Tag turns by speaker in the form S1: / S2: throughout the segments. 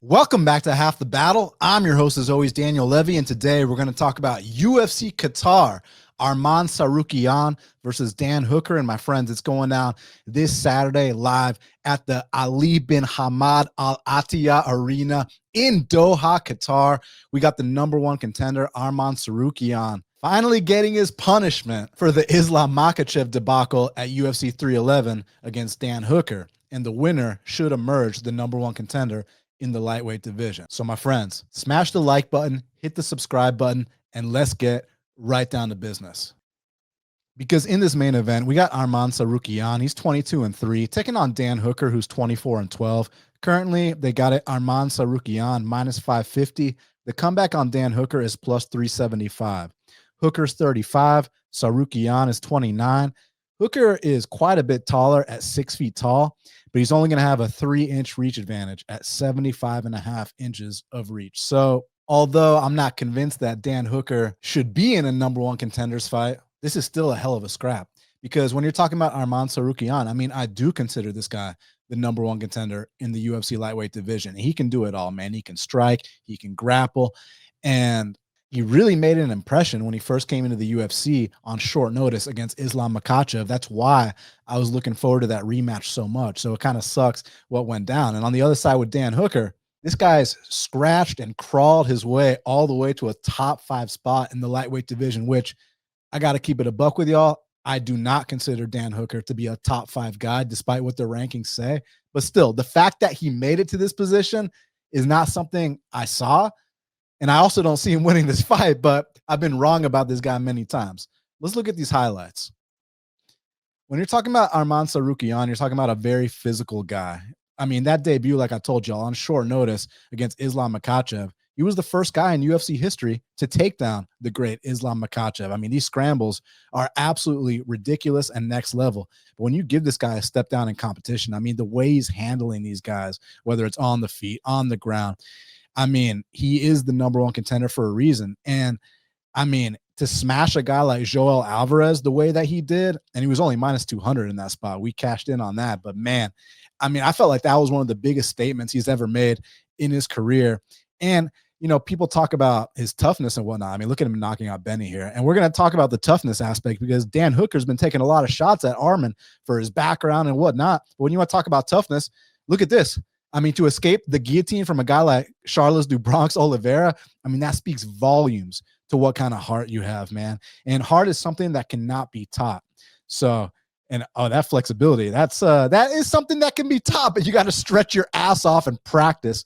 S1: Welcome back to Half the Battle. I'm your host, as always, Daniel Levy, and today we're going to talk about UFC Qatar. Arman Tsarukyan versus Dan Hooker. And my friends, it's going down this Saturday live at the Ali bin Hamad Al Attiyah Arena in Doha, Qatar. We got the number one contender, Arman Tsarukyan, finally getting his punishment for the Islam Makhachev debacle at UFC 311 against Dan Hooker. And the winner should emerge the number one contender in the lightweight division. So my friends, smash the like button, hit the subscribe button, and let's get right down to business. Because in this main event, we got Arman Tsarukyan. He's 22-3, taking on Dan Hooker, who's 24-12. Currently, they got it Arman Tsarukyan minus 550. The comeback on Dan Hooker is plus 375. Hooker's 35, Tsarukyan is 29. Hooker is quite a bit taller at 6 feet tall, but he's only going to have a 3-inch reach advantage at 75.5 inches of reach. So although I'm not convinced that Dan Hooker should be in a number one contenders fight, this is still a hell of a scrap. Because when you're talking about Arman Tsarukyan, I mean, I do consider this guy the number one contender in the UFC lightweight division. He can do it all, man. He can strike, he can grapple, and he really made an impression when he first came into the UFC on short notice against Islam Makhachev. That's why I was looking forward to that rematch so much. So it kind of sucks what went down. And on the other side with Dan Hooker, this guy's scratched and crawled his way all the way to a top 5 spot in the lightweight division, which I got to keep it a buck with y'all. I do not consider Dan Hooker to be a top 5 guy, despite what their rankings say. But still, the fact that he made it to this position is not something I saw. And I also don't see him winning this fight, but I've been wrong about this guy many times. Let's look at these highlights. When you're talking about Arman Tsarukyan, you're talking about a very physical guy. I mean, that debut, like I told y'all, on short notice against Islam Makhachev, he was the first guy in UFC history to take down the great Islam Makhachev. I mean, these scrambles are absolutely ridiculous and next level. But when you give this guy a step down in competition, I mean, the way he's handling these guys, whether it's on the feet, on the ground, I mean, he is the number one contender for a reason. And I mean, to smash a guy like Joel Alvarez the way that he did, and he was only minus 200 in that spot. We cashed in on that. But man, I mean, I felt like that was one of the biggest statements he's ever made in his career. And, you know, people talk about his toughness and whatnot. I mean, look at him knocking out Benny here. And we're going to talk about the toughness aspect because Dan Hooker's been taking a lot of shots at Arman for his background and whatnot. But when you want to talk about toughness, look at this. I mean, to escape the guillotine from a guy like Charles du Bronx Oliveira, I mean, that speaks volumes to what kind of heart you have, man. And heart is something that cannot be taught. So, and that flexibility, that is something that can be taught, but you got to stretch your ass off and practice,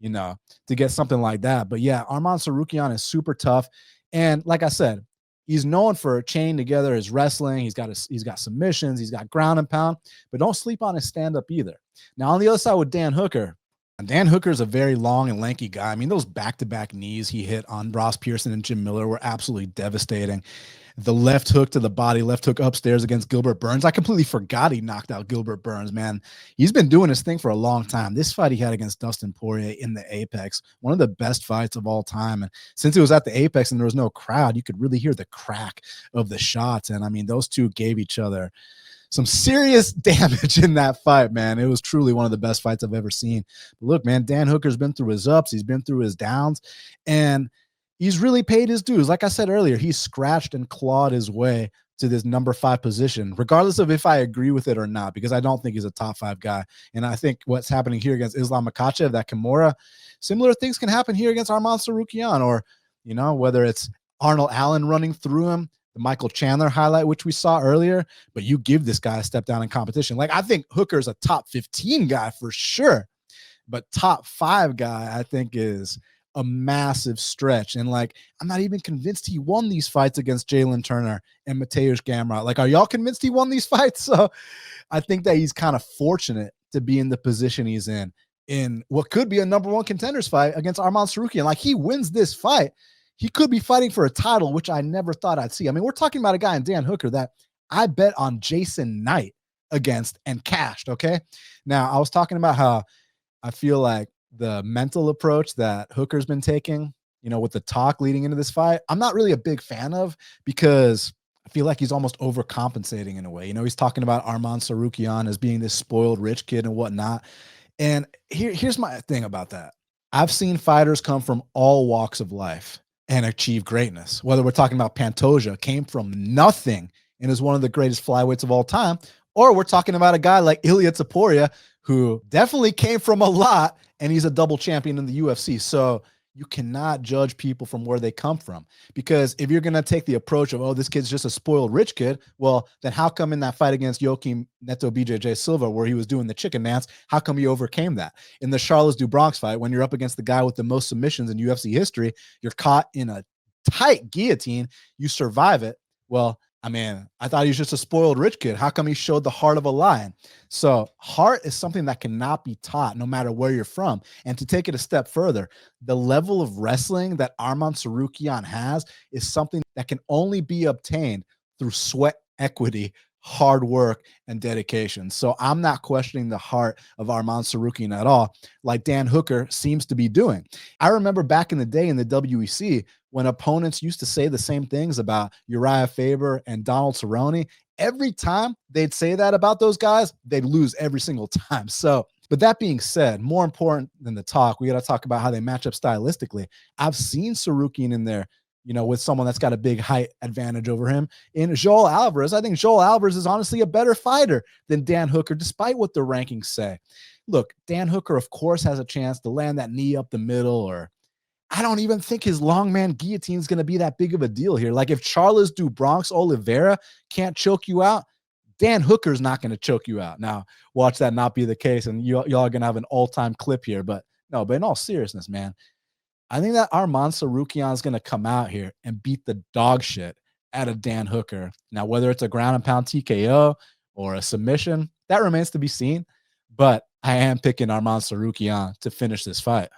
S1: you know, to get something like that. But yeah, Arman Tsarukyan is super tough. And like I said, he's known for chain together his wrestling. He's got submissions. He's got ground and pound, but don't sleep on his stand-up either. Now, on the other side with Dan Hooker, Dan Hooker is a very long and lanky guy. I mean, those back-to-back knees he hit on Ross Pearson and Jim Miller were absolutely devastating. The left hook to the body, left hook upstairs against Gilbert Burns. I completely forgot he knocked out Gilbert Burns, man. He's been doing his thing for a long time. This fight he had against Dustin Poirier in the Apex, one of the best fights of all time. And since it was at the Apex and there was no crowd, you could really hear the crack of the shots. And I mean, those two gave each other some serious damage in that fight, man. It was truly one of the best fights I've ever seen. But look, man, Dan Hooker's been through his ups. He's been through his downs. And he's really paid his dues. Like I said earlier, he's scratched and clawed his way to this number 5 position, regardless of if I agree with it or not, because I don't think he's a top 5 guy. And I think what's happening here against Islam Makhachev, that Kimura, similar things can happen here against Arman Tsarukyan, or, you know, whether it's Arnold Allen running through him, the Michael Chandler highlight, which we saw earlier, but you give this guy a step down in competition. Like, I think Hooker's a top 15 guy for sure, but top 5 guy, I think, is a massive stretch. And like, I'm not even convinced he won these fights against Jalen Turner and Mateusz Gamrot. Like, are y'all convinced he won these fights? So I think that he's kind of fortunate to be in the position he's in what could be a number 1 contenders fight against Arman Tsarukyan. Like, he wins this fight, he could be fighting for a title, which I never thought I'd see. I mean, we're talking about a guy in Dan Hooker that I bet on Jason Knight against and cashed, okay? Now, I was talking about how I feel like the mental approach that Hooker's been taking, you know, with the talk leading into this fight, I'm not really a big fan of, because I feel like he's almost overcompensating in a way. You know, he's talking about Arman Tsarukyan as being this spoiled rich kid and whatnot. And here's my thing about that. I've seen fighters come from all walks of life and achieve greatness. Whether we're talking about Pantoja, came from nothing and is one of the greatest flyweights of all time, or we're talking about a guy like Ilya Topuria, who definitely came from a lot and he's a double champion in the UFC. So you cannot judge people from where they come from, because if you're going to take the approach of, oh, this kid's just a spoiled rich kid, well, then how come in that fight against Joaquim Neto BJJ Silva, where he was doing the chicken dance, how come he overcame that? In the Charles do Bronx fight, when you're up against the guy with the most submissions in UFC history, you're caught in a tight guillotine, you survive it. Well, I mean, I thought he was just a spoiled rich kid. How come he showed the heart of a lion? So heart is something that cannot be taught no matter where you're from. And to take it a step further, the level of wrestling that Arman Tsarukyan has is something that can only be obtained through sweat equity, hard work, and dedication. So I'm not questioning the heart of Arman Tsarukyan at all, like Dan Hooker seems to be doing. I remember back in the day in the WEC, when opponents used to say the same things about Uriah Faber and Donald Cerrone, every time they'd say that about those guys, they'd lose every single time. So, but that being said, more important than the talk, we got to talk about how they match up stylistically. I've seen Tsarukyan in there, you know, with someone that's got a big height advantage over him in Joel Alvarez. I think Joel Alvarez is honestly a better fighter than Dan Hooker, despite what the rankings say. Look, Dan Hooker, of course, has a chance to land that knee up the middle, or I don't even think his long man guillotine is going to be that big of a deal here. Like if Charles do Bronx Oliveira can't choke you out, Dan Hooker's not going to choke you out. Now, watch that not be the case, and y'all are going to have an all-time clip here. But no, but in all seriousness, man, I think that Arman Tsarukyan is going to come out here and beat the dog shit out of Dan Hooker. Now, whether it's a ground and pound TKO or a submission, that remains to be seen. But I am picking Arman Tsarukyan to finish this fight.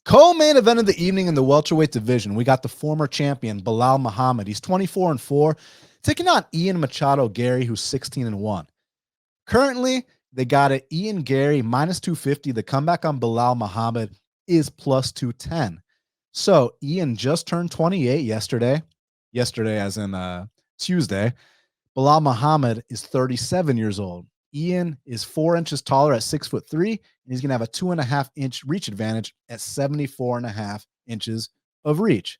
S1: Co-main event of the evening in the welterweight division, we got the former champion Belal Muhammad. He's 24-4, taking on Ian Machado Garry, who's 16-1. Currently, they got it Ian Garry minus 250. The comeback on Belal Muhammad is plus 210. So Ian just turned 28 yesterday as in Tuesday. Belal Muhammad is 37 years old. Ian is 4 inches taller at 6'3", and he's going to have a 2.5-inch reach advantage at 74.5 inches of reach.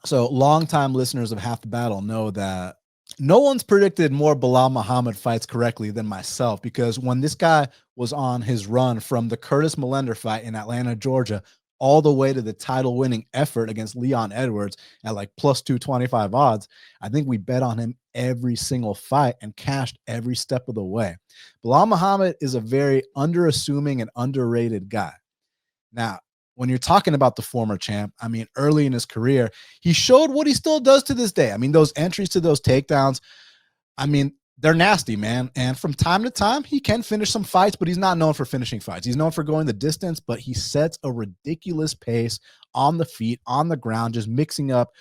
S1: So longtime listeners of Half the Battle know that no one's predicted more Belal Muhammad fights correctly than myself, because when this guy was on his run from the Curtis Millender fight in Atlanta, Georgia, all the way to the title-winning effort against Leon Edwards at like plus 225 odds, I think we bet on him every single fight and cashed every step of the way. Belal Muhammad is a very underassuming and underrated guy. Now, when you're talking about the former champ, I mean, early in his career, he showed what he still does to this day. I mean, those entries to those takedowns, I mean, they're nasty, man. And from time to time, he can finish some fights, but he's not known for finishing fights. He's known for going the distance, but he sets a ridiculous pace on the feet, on the ground, just mixing up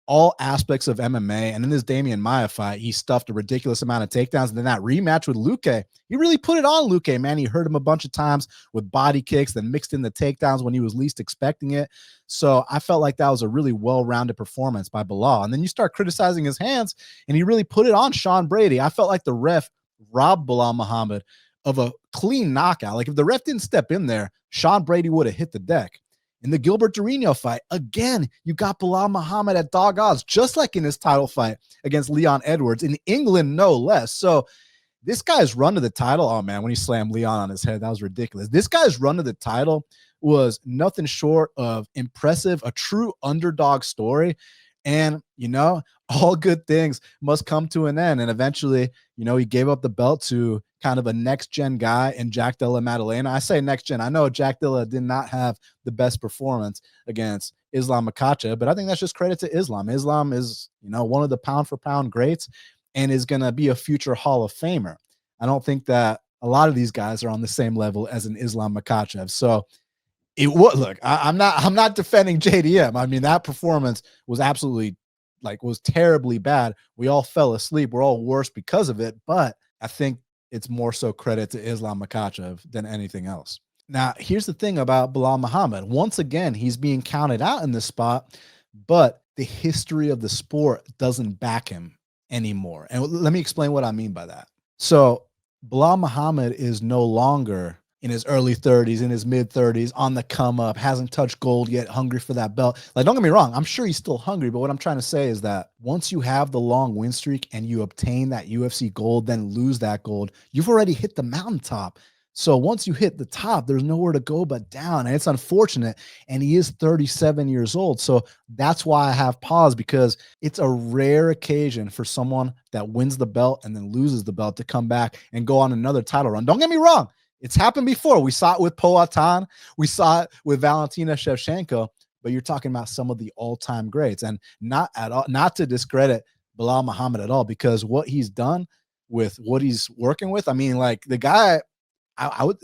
S1: all aspects of MMA. And in this Damian Maia fight, he stuffed a ridiculous amount of takedowns. And then that rematch with Luque, he really put it on Luque, man. He hurt him a bunch of times with body kicks, then mixed in the takedowns when he was least expecting it. So I felt like that was a really well-rounded performance by Belal. And then you start criticizing his hands, and he really put it on Sean Brady. I felt like the ref robbed Belal Muhammad of a clean knockout. Like if the ref didn't step in there, Sean Brady would have hit the deck. In the Gilbert Durinho fight, again, you got Belal Muhammad at dog odds, just like in his title fight against Leon Edwards in England, no less. So this guy's run to the title, oh man, when he slammed Leon on his head, that was ridiculous. This guy's run to the title was nothing short of impressive, a true underdog story. And, you know, all good things must come to an end. And eventually, you know, he gave up the belt to kind of a next-gen guy in Jack Della Maddalena. I say next-gen. I know Jack Della did not have the best performance against Islam Makhachev, but I think that's just credit to Islam. Islam is, you know, one of the pound-for-pound greats and is going to be a future Hall of Famer. I don't think that a lot of these guys are on the same level as an Islam Makhachev. So it would look, I'm not defending JDM. I mean, that performance was absolutely was terribly bad. We all fell asleep. We're all worse because of it. But I think it's more so credit to Islam Makhachev than anything else. Now, here's the thing about Belal Muhammad. Once again, he's being counted out in this spot, but the history of the sport doesn't back him anymore. And let me explain what I mean by that. So Belal Muhammad is no longer in his early 30s, in his mid 30s, on the come up, hasn't touched gold yet, hungry for that belt. Like, don't get me wrong, I'm sure he's still hungry, but what I'm trying to say is that once you have the long win streak and you obtain that UFC gold, then lose that gold, you've already hit the mountaintop. So once you hit the top, there's nowhere to go but down. And it's unfortunate. And he is 37 years old. So that's why I have pause, because it's a rare occasion for someone that wins the belt and then loses the belt to come back and go on another title run. Don't get me wrong. It's happened before. We saw it with Poatan. We saw it with Valentina Shevchenko. But you're talking about some of the all-time greats. And not at all, not to discredit Belal Muhammad at all, because what he's done with what he's working with, I mean, like, the guy,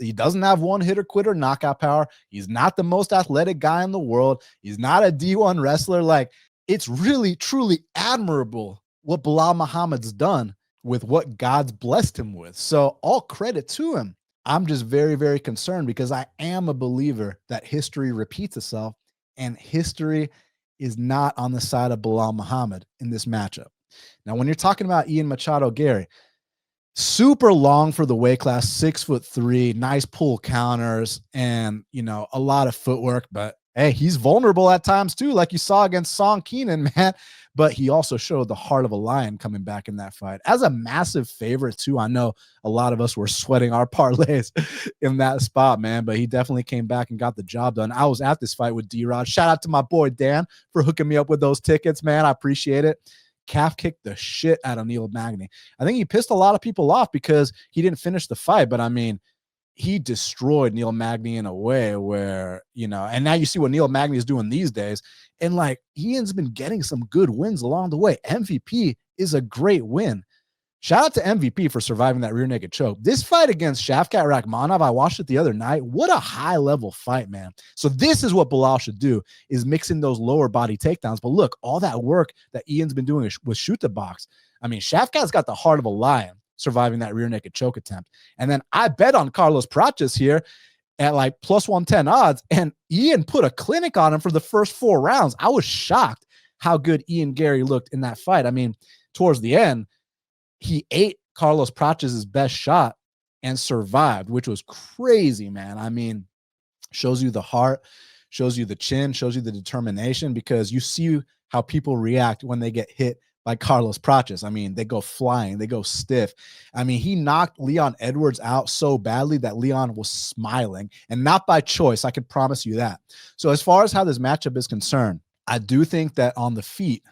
S1: he doesn't have one hitter quitter knockout power. He's not the most athletic guy in the world. He's not a D1 wrestler. Like, it's really, truly admirable what Belal Muhammad's done with what God's blessed him with. So all credit to him. I'm just very, very concerned, because I am a believer that history repeats itself, and history is not on the side of Belal Muhammad in this matchup. Now, when you're talking about Ian Machado Garry, super long for the weight class, 6'3", nice pull counters, and, you know, a lot of footwork. But hey, he's vulnerable at times too, like you saw against Song Keenan, man. But he also showed the heart of a lion coming back in that fight as a massive favorite too. I know a lot of us were sweating our parlays in that spot, man, but he definitely came back and got the job done. I was at this fight with D-Rod. Shout out to my boy Dan for hooking me up with those tickets, man. I appreciate it. Calf kicked the shit out of Neil Magny. I think he pissed a lot of people off because he didn't finish the fight, but I mean, he destroyed Neil Magny in a way where, you know, and now you see what Neil Magny is doing these days. And like, Ian's been getting some good wins along the way. MVP is a great win. Shout out to MVP for surviving that rear naked choke. This fight against Shavkat Rakhmonov, I watched it the other night. What a high level fight, man. So this is what Belal should do, is mix in those lower body takedowns. But look, all that work that Ian's been doing with shoot the box. I mean, Shavkat's got the heart of a lion surviving that rear naked choke attempt. And then I bet on Carlos Prates here at like plus 110 odds, and Ian put a clinic on him for the first 4 rounds. I was shocked how good Ian Garry looked in that fight. I mean, towards the end, he ate Carlos Prates' best shot and survived, which was crazy, man. I mean, shows you the heart, shows you the chin, shows you the determination, because you see how people react when they get hit by Carlos Prates. I mean, they go flying, they go stiff. I mean, he knocked Leon Edwards out so badly that Leon was smiling, and not by choice. I can promise you that. So as far as how this matchup is concerned, I do think that on the feet,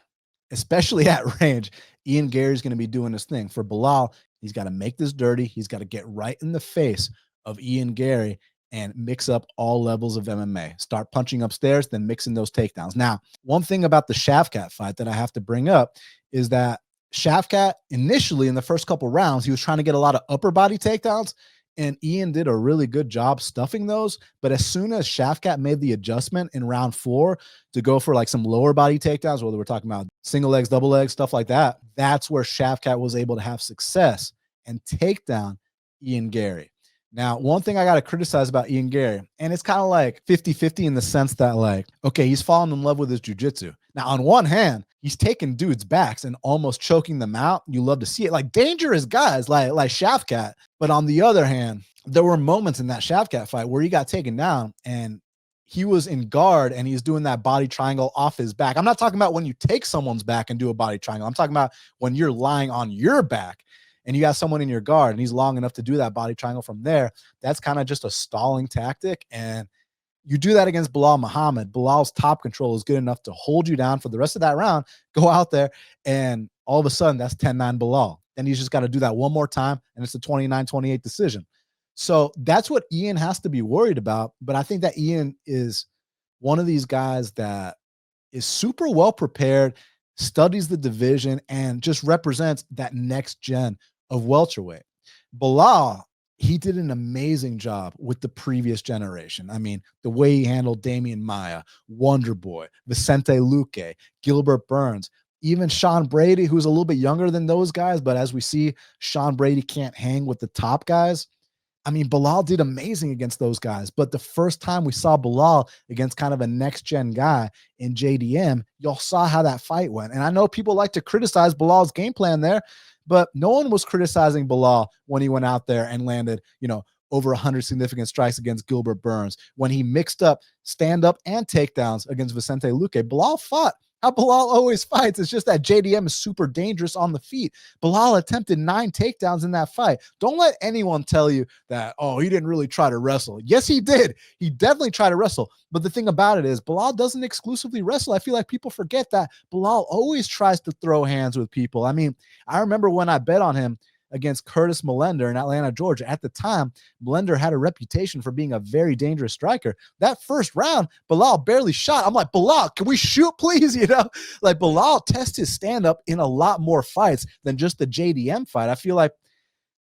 S1: especially at range, Ian Garry's going to be doing this thing. For Belal, he's got to make this dirty. He's got to get right in the face of Ian Garry and mix up all levels of MMA. Start punching upstairs, then mixing those takedowns. Now, one thing about the Shavkat fight that I have to bring up is that Shavkat, initially in the first couple rounds, he was trying to get a lot of upper body takedowns, and Ian did a really good job stuffing those. But as soon as Shavkat made the adjustment in round 4 to go for like some lower body takedowns, whether we're talking about single legs, double legs, stuff like that, that's where Shavkat was able to have success and take down Ian Garry. Now, one thing I got to criticize about Ian Garry, and it's kind of like 50-50 in the sense that, like, okay, he's fallen in love with his jiu-jitsu. Now, on one hand, he's taking dudes' backs and almost choking them out. You love to see it. Like, dangerous guys like Shavkat. But on the other hand, there were moments in that Shavkat fight where he got taken down and he was in guard and he's doing that body triangle off his back. I'm not talking about when you take someone's back and do a body triangle. I'm talking about when you're lying on your back and you got someone in your guard and he's long enough to do that body triangle from there. That's kind of just a stalling tactic. And you do that against Belal Muhammad. Bilal's top control is good enough to hold you down for the rest of that round, go out there, and all of a sudden that's 10-9 Belal. Then he's just got to do that one more time, and it's a 29-28 decision. So that's what Ian has to be worried about. But I think that Ian is one of these guys that is super well prepared, studies the division, and just represents that next gen of welterweight. Belal, he did an amazing job with the previous generation. I mean, the way he handled Damian Maia, Wonder Boy, Vicente Luque, Gilbert Burns, even Sean Brady, who's a little bit younger than those guys, but as we see, Sean Brady can't hang with the top guys. I mean, Belal did amazing against those guys, but the first time we saw Belal against kind of a next-gen guy in JDM, y'all saw how that fight went. And I know people like to criticize Belal's game plan there, but no one was criticizing Belal when he went out there and landed, you know, over 100 significant strikes against Gilbert Burns, when he mixed up stand-up and takedowns against Vicente Luque. Belal fought how Belal always fights. It's just that JDM is super dangerous on the feet. Belal attempted 9 takedowns in that fight. Don't let anyone tell you that, oh, he didn't really try to wrestle. Yes, he did. He definitely tried to wrestle. But the thing about it is Belal doesn't exclusively wrestle. I feel like people forget that Belal always tries to throw hands with people. I mean, I remember when I bet on him against Curtis Millender in Atlanta, Georgia. At the time, Millender had a reputation for being a very dangerous striker. That first round, Belal barely shot. I'm like, Belal, can we shoot, please? You know, like Belal tests his stand-up in a lot more fights than just the JDM fight. I feel like,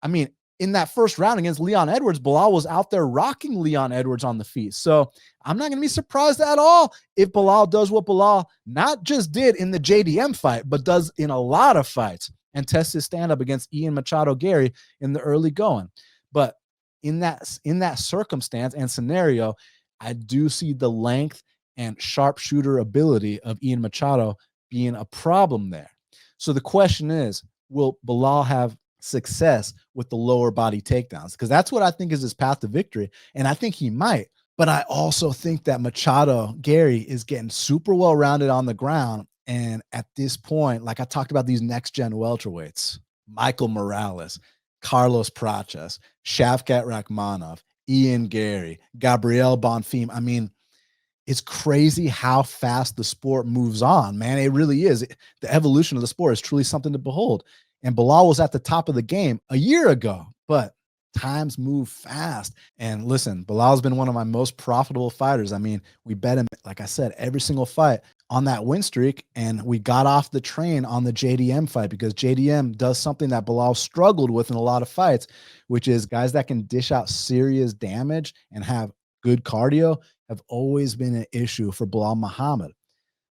S1: I mean, in that first round against Leon Edwards, Belal was out there rocking Leon Edwards on the feet. So I'm not going to be surprised at all if Belal does what Belal not just did in the JDM fight, but does in a lot of fights, and test his stand-up against Ian Machado Garry in the early going. But in that circumstance and scenario, I do see the length and sharpshooter ability of Ian Machado being a problem there. So the question is, will Belal have success with the lower body takedowns? Because that's what I think is his path to victory, and I think he might. But I also think that Machado Garry is getting super well-rounded on the ground. And at this point, like I talked about these next-gen welterweights, Michael Morales, Carlos Prates, Shavkat Rakhmonov, Ian Garry, Gabriel Bonfim. I mean, it's crazy how fast the sport moves on, man. It really is. The evolution of the sport is truly something to behold. And Belal was at the top of the game a year ago, but times move fast. And listen, Belal's been one of my most profitable fighters. I mean, we bet him, like I said, every single fight on that win streak, and we got off the train on the JDM fight because JDM does something that Belal struggled with in a lot of fights, which is guys that can dish out serious damage and have good cardio have always been an issue for Belal Muhammad.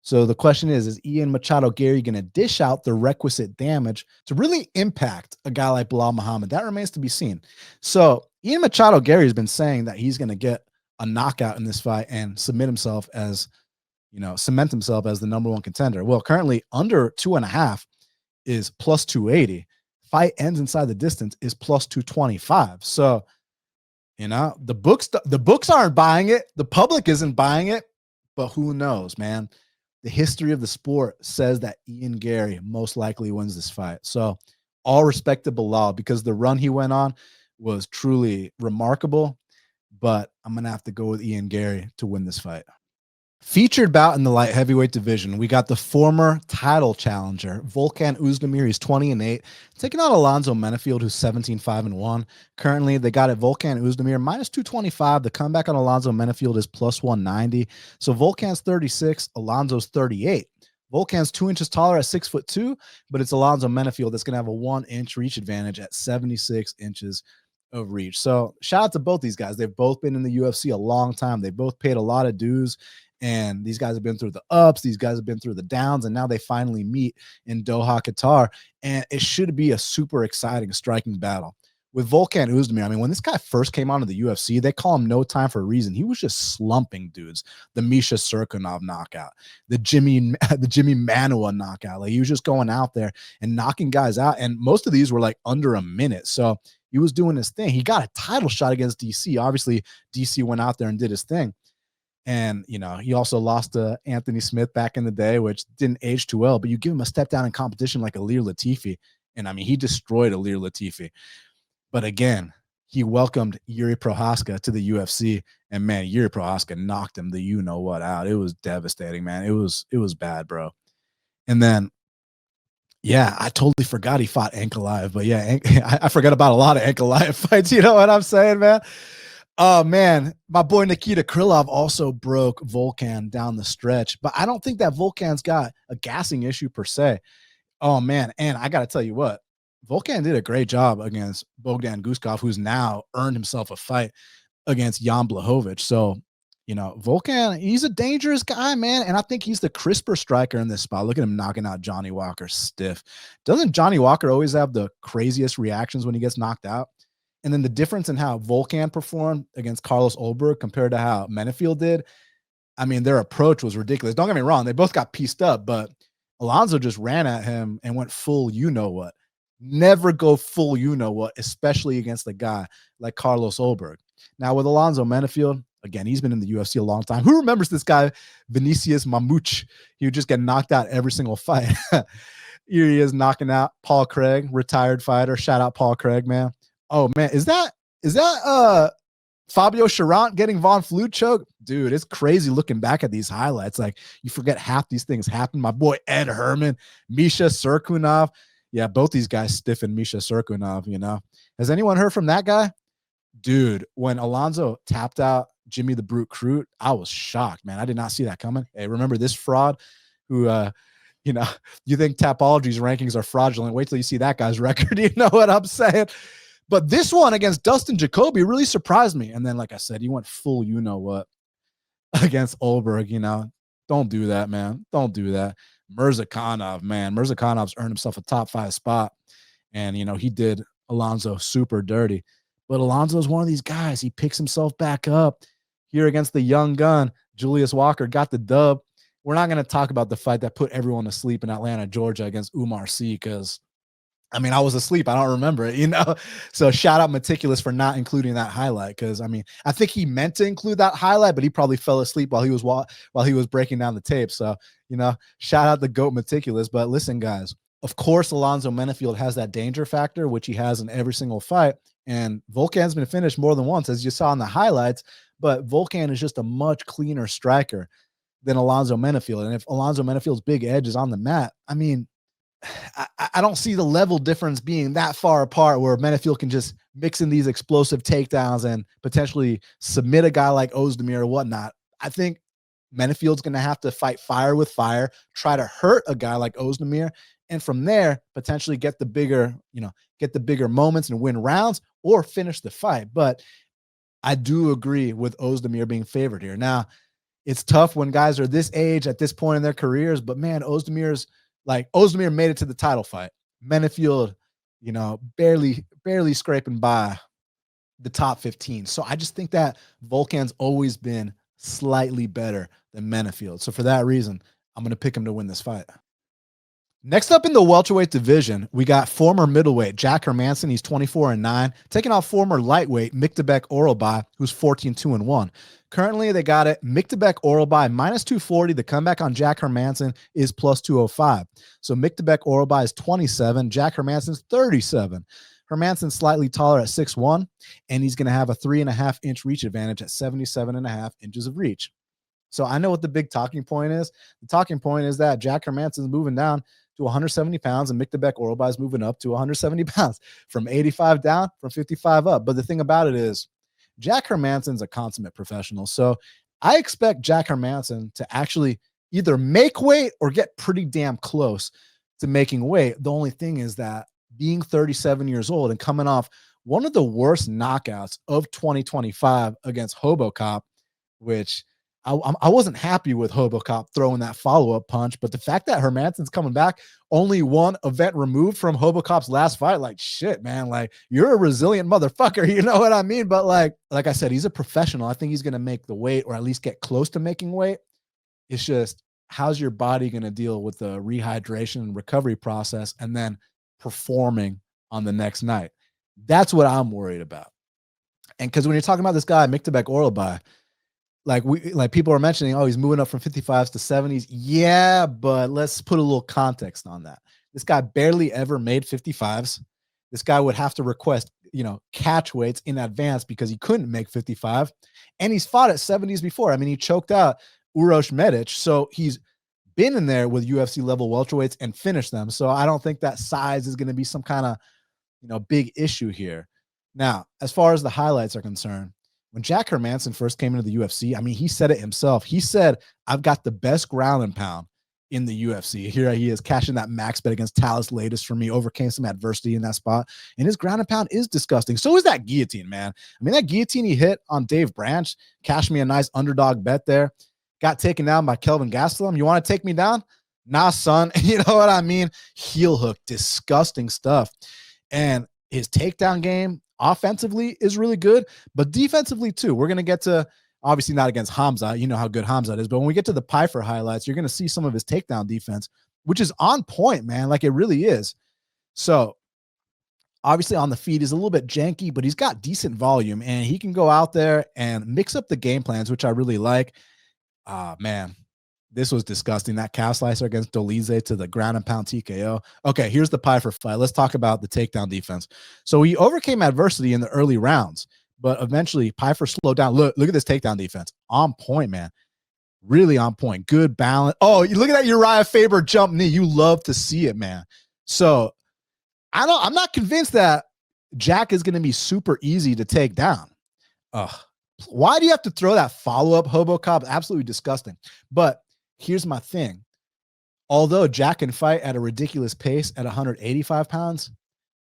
S1: So the question is Ian Machado Garry going to dish out the requisite damage to really impact a guy like Belal Muhammad? That remains to be seen. So Ian Machado Garry has been saying that he's going to get a knockout in this fight and cement himself as the #1 contender. Well, currently under 2.5 is plus 280. Fight ends inside the distance is plus 225. So, the books aren't buying it. The public isn't buying it, but who knows, man? The history of the sport says that Ian Garry most likely wins this fight. So all respect to Belal because the run he went on was truly remarkable, but I'm going to have to go with Ian Garry to win this fight. Featured bout in the light heavyweight division, we got the former title challenger, Volkan Oezdemir. He's 20-8, taking on Alonzo Menifield, who's 17-5-1. Currently, they got it Volkan Oezdemir minus 225. The comeback on Alonzo Menifield is plus 190. So Volkan's 36, Alonzo's 38. Volkan's 2 inches taller at 6'2", but it's Alonzo Menifield that's going to have a 1-inch reach advantage at 76 inches of reach. So shout out to both these guys. They've both been in the UFC a long time. They both paid a lot of dues. And these guys have been through the ups, these guys have been through the downs, and now they finally meet in Doha, Qatar. And it should be a super exciting striking battle. With Volkan Oezdemir, I mean, when this guy first came onto the UFC, they call him No Time for a Reason. He was just slumping dudes. The Misha Serkinov knockout, the Jimmy Manuwa knockout. Like, he was just going out there and knocking guys out. And most of these were like under a minute. So he was doing his thing. He got a title shot against DC. Obviously, DC went out there and did his thing. And, he also lost to Anthony Smith back in the day, which didn't age too well. But you give him a step down in competition like Ilir Latifi, and, I mean, he destroyed Ilir Latifi. But, again, he welcomed Yuri Prohaska to the UFC. And, man, Yuri Prohaska knocked him the you-know-what out. It was devastating, man. It was bad, bro. And then, yeah, I totally forgot he fought Ankalaev. But, yeah, I forgot about a lot of Ankalaev fights. You know what I'm saying, man? Oh, man, my boy Nikita Krylov also broke Volkan down the stretch, but I don't think that Volkan's got a gassing issue per se. Oh, man, and I got to tell you what, Volkan did a great job against Bogdan Guskov, who's now earned himself a fight against Jan Blachowicz. So, Volkan, he's a dangerous guy, man, and I think he's the crisper striker in this spot. Look at him knocking out Johnny Walker stiff. Doesn't Johnny Walker always have the craziest reactions when he gets knocked out? And then the difference in how Volkan performed against Carlos Ulberg compared to how Menifield did, I mean, their approach was ridiculous. Don't get me wrong. They both got pieced up, but Alonzo just ran at him and went full you-know-what. never go full you-know-what, especially against a guy like Carlos Ulberg. Now, with Alonzo Menifield, again, he's been in the UFC a long time. Who remembers this guy, Vinicius Mamouche? He would just get knocked out every single fight. Here he is knocking out Paul Craig, retired fighter. Shout out Paul Craig, man. Oh, man, is that Fabio Charant getting Von Flue choked? Dude, it's crazy looking back at these highlights. Like, you forget half these things happen. My boy Ed Herman, Misha Serkunov. Yeah, both these guys stiffened Misha Serkunov, you know. Has anyone heard from that guy? Dude, when Alonzo tapped out Jimmy the Brute Crute, I was shocked, man. I did not see that coming. Hey, remember this fraud who, you know, you think Tapology's rankings are fraudulent. Wait till you see that guy's record. You know what I'm saying? But this one against Dustin Jacoby really surprised me. And then, like I said, he went full you-know-what against Ulberg, you know. Don't do that, man. Don't do that. Mirzakhanov, man. Mirzakhanov's earned himself a top 5 spot. And, you know, he did Alonzo super dirty. But Alonzo's one of these guys. He picks himself back up here against the young gun. Julius Walker got the dub. We're not going to talk about the fight that put everyone to sleep in Atlanta, Georgia against Umar Sy, because I mean, I was asleep. I don't remember it, you know? So shout out Meticulous for not including that highlight. Cause I mean, I think he meant to include that highlight, but he probably fell asleep while he was breaking down the tape. So, you know, shout out the GOAT Meticulous. But listen, guys, of course, Alonzo Menifield has that danger factor, which he has in every single fight. And Volkan's been finished more than once, as you saw in the highlights, but Volkan is just a much cleaner striker than Alonzo Menifield. And if Alonzo Menifield's big edge is on the mat, I mean, I don't see the level difference being that far apart where Menifield can just mix in these explosive takedowns and potentially submit a guy like Oezdemir or whatnot. I think Menifield's going to have to fight fire with fire, try to hurt a guy like Oezdemir, and from there potentially get the bigger moments and win rounds or finish the fight. But I do agree with Oezdemir being favored here. Now, it's tough when guys are this age at this point in their careers, but man, Oezdemir made it to the title fight. Menifield, you know, barely scraping by the top 15. So I just think that Volkan's always been slightly better than Menifield. So for that reason, I'm going to pick him to win this fight. Next up in the welterweight division, we got former middleweight Jack Hermansson. He's 24-9, taking off former lightweight Myktybek Orolbai, who's 14-2-1. Currently, they got it Myktybek Orolbai minus 240. The comeback on Jack Hermansson is plus 205. So Myktybek Orolbai is 27. Jack Hermansson's 37. Hermansson's slightly taller at 6'1", and he's going to have a 3.5-inch reach advantage at 77.5 inches of reach. So I know what the big talking point is. The talking point is that Jack Hermansson's moving down to 170 pounds, and Myktybek Orolbai is moving up to 170 pounds, from 85 down, from 55 up. But the thing about it is, Jack Hermansson's a consummate professional. So I expect Jack Hermansson to actually either make weight or get pretty damn close to making weight. The only thing is that being 37 years old and coming off one of the worst knockouts of 2025 against Hobocop, which I wasn't happy with Hobocop throwing that follow-up punch, but the fact that Hermansson's coming back, only one event removed from Hobocop's last fight, like, shit, man, like, you're a resilient motherfucker, you know what I mean? But like I said, he's a professional. I think he's going to make the weight, or at least get close to making weight. It's just, how's your body going to deal with the rehydration and recovery process and then performing on the next night? That's what I'm worried about. And because when you're talking about this guy, Myktybek Orolbai, like people are mentioning, oh, he's moving up from 55s to 70s. Yeah, but let's put a little context on that. This guy barely ever made 55s. This guy would have to request, you know, catch weights in advance because he couldn't make 55. And he's fought at 70s before. I mean, he choked out Uroš Medic. So he's been in there with UFC level welterweights and finished them. So I don't think that size is going to be some kind of, you know, big issue here. Now, as far as the highlights are concerned, when Jack Hermansson first came into the UFC, I mean, he said it himself. He said, I've got the best ground and pound in the UFC. Here he is cashing that max bet against Talis latest for me, overcame some adversity in that spot. And his ground and pound is disgusting. So is that guillotine, man. I mean, that guillotine he hit on Dave Branch cashed me a nice underdog bet there. Got taken down by Kelvin Gastelum. You want to take me down? Nah, son. You know what I mean? Heel hook, disgusting stuff. And his takedown game offensively is really good, but defensively too. We're going to get to, obviously not against Hamza. You know how good Hamza is, but when we get to the Pyfer highlights, you're going to see some of his takedown defense, which is on point, man. Like, it really is. So Obviously on the feet is a little bit janky, but he's got decent volume and he can go out there and mix up the game plans, which I really like. Man, this was disgusting. That calf slicer against Dolize to the ground and pound TKO. Okay, here's the Pfeiffer fight. Let's talk about the takedown defense. So he overcame adversity in the early rounds, but eventually Pfeiffer slowed down. Look at this takedown defense. On point, man. Really on point. Good balance. Oh, you look at that Uriah Faber jump knee. You love to see it, man. So I'm not convinced that Jack is going to be super easy to take down. Why do you have to throw that follow-up hobo cop? Absolutely disgusting. But here's my thing. Although Jack can fight at a ridiculous pace at 185 pounds,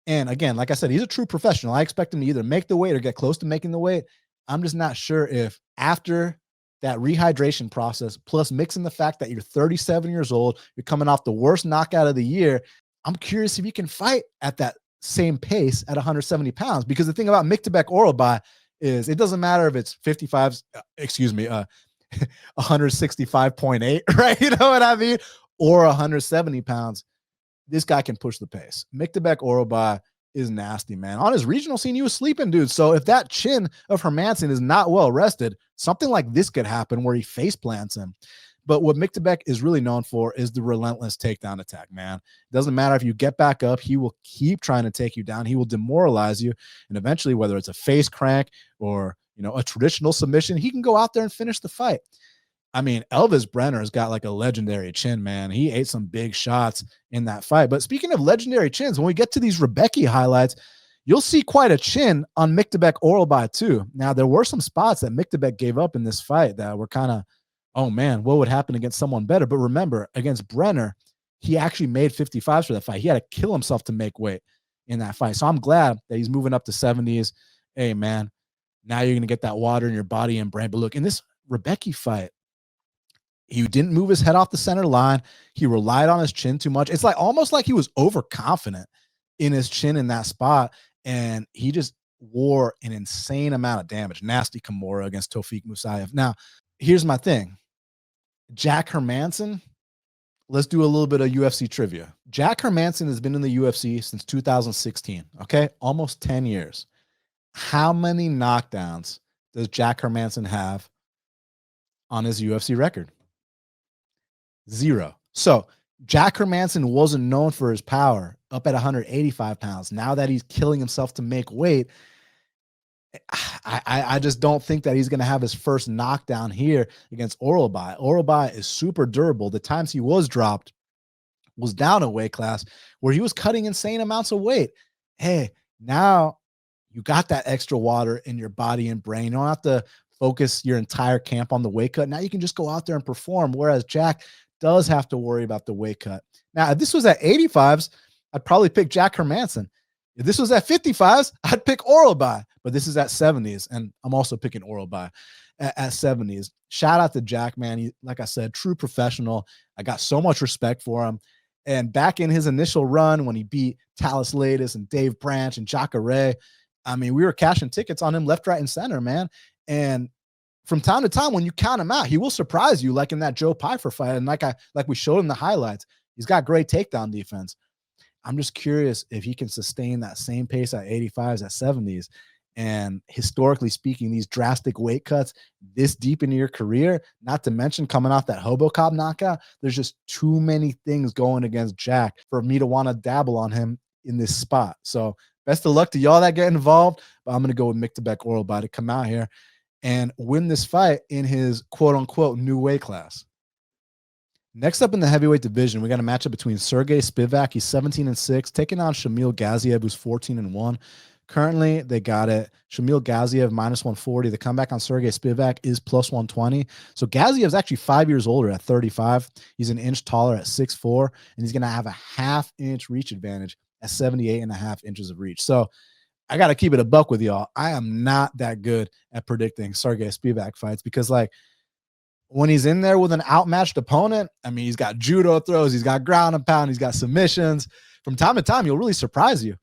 S1: and again, like I said, he's a true professional. I expect him to either make the weight or get close to making the weight. I'm just not sure if after that rehydration process, plus mixing the fact that you're 37 years old, you're coming off the worst knockout of the year, I'm curious if you can fight at that same pace at 170 pounds. Because the thing about Myktybek Orolbai is it doesn't matter if it's 165.8, right? You know what I mean? Or 170 pounds. This guy can push the pace. Myktybek Orolbai is nasty, man. On his regional scene, he was sleeping, dude. So if that chin of Hermansson is not well rested, something like this could happen where he face plants him. But what Myktybek is really known for is the relentless takedown attack, man. It doesn't matter if you get back up, he will keep trying to take you down. He will demoralize you. And eventually, whether it's a face crank or, a traditional submission, he can go out there and finish the fight. I mean, Elvis Brenner's got like a legendary chin, man. He ate some big shots in that fight. But speaking of legendary chins, when we get to these Rebecca highlights, you'll see quite a chin on Myktybek Orolbai too. Now, there were some spots that Myktybek gave up in this fight that were kind of, oh man, what would happen against someone better? But remember, against Brenner, he actually made 55s for that fight. He had to kill himself to make weight in that fight. So I'm glad that he's moving up to 70s. Hey, man, now you're going to get that water in your body and brain. But look, in this Rebecca fight, he didn't move his head off the center line. He relied on his chin too much. It's like almost like he was overconfident in his chin in that spot. And he just wore an insane amount of damage. Nasty Kimura against Tofik Musayev. Now, here's my thing. Jack Hermansson, let's do a little bit of UFC trivia. Jack Hermansson has been in the UFC since 2016, okay? Almost 10 years. How many knockdowns does Jack Hermansson have on his UFC record? 0. So Jack Hermansson wasn't known for his power up at 185 pounds. Now that he's killing himself to make weight, I just don't think that he's going to have his first knockdown here against Orolbai. Orolbai is super durable. The times he was dropped was down a weight class where he was cutting insane amounts of weight. Hey, now you got that extra water in your body and brain. You don't have to focus your entire camp on the weight cut. Now you can just go out there and perform, whereas Jack does have to worry about the weight cut. Now, if this was at 85s, I'd probably pick Jack Hermansson. If this was at 55s, I'd pick Orolbai, but this is at 70s, and I'm also picking Orolbai at 70s. Shout out to Jack, man. He, like I said, true professional. I got so much respect for him. And back in his initial run when he beat Talis Latis and Dave Branch and Jacare, I mean, we were cashing tickets on him left, right, and center, man. And from time to time, when you count him out, he will surprise you, like in that Joe Pfeiffer fight. And like we showed in the highlights, he's got great takedown defense. I'm just curious if he can sustain that same pace at 85s, at 70s. And historically speaking, these drastic weight cuts this deep into your career, not to mention coming off that Hobocop knockout, there's just too many things going against Jack for me to want to dabble on him in this spot. So best of luck to y'all that get involved. But I'm going to go with Myktybek Orolbai to come out here and win this fight in his quote-unquote new weight class. Next up in the heavyweight division, we got a matchup between Serghei Spivac, he's 17-6, taking on Shamil Gaziev, who's 14-1. Currently, they got it. Shamil Gaziev -140. The comeback on Serghei Spivac is +120. So Gaziev is actually 5 years older at 35. He's an inch taller at 6'4", and he's going to have a half-inch reach advantage at 78.5 inches of reach. So I got to keep it a buck with y'all. I am not that good at predicting Serghei Spivac fights because, like, when he's in there with an outmatched opponent, I mean, he's got judo throws, he's got ground and pound, he's got submissions. From time to time, he'll really surprise you.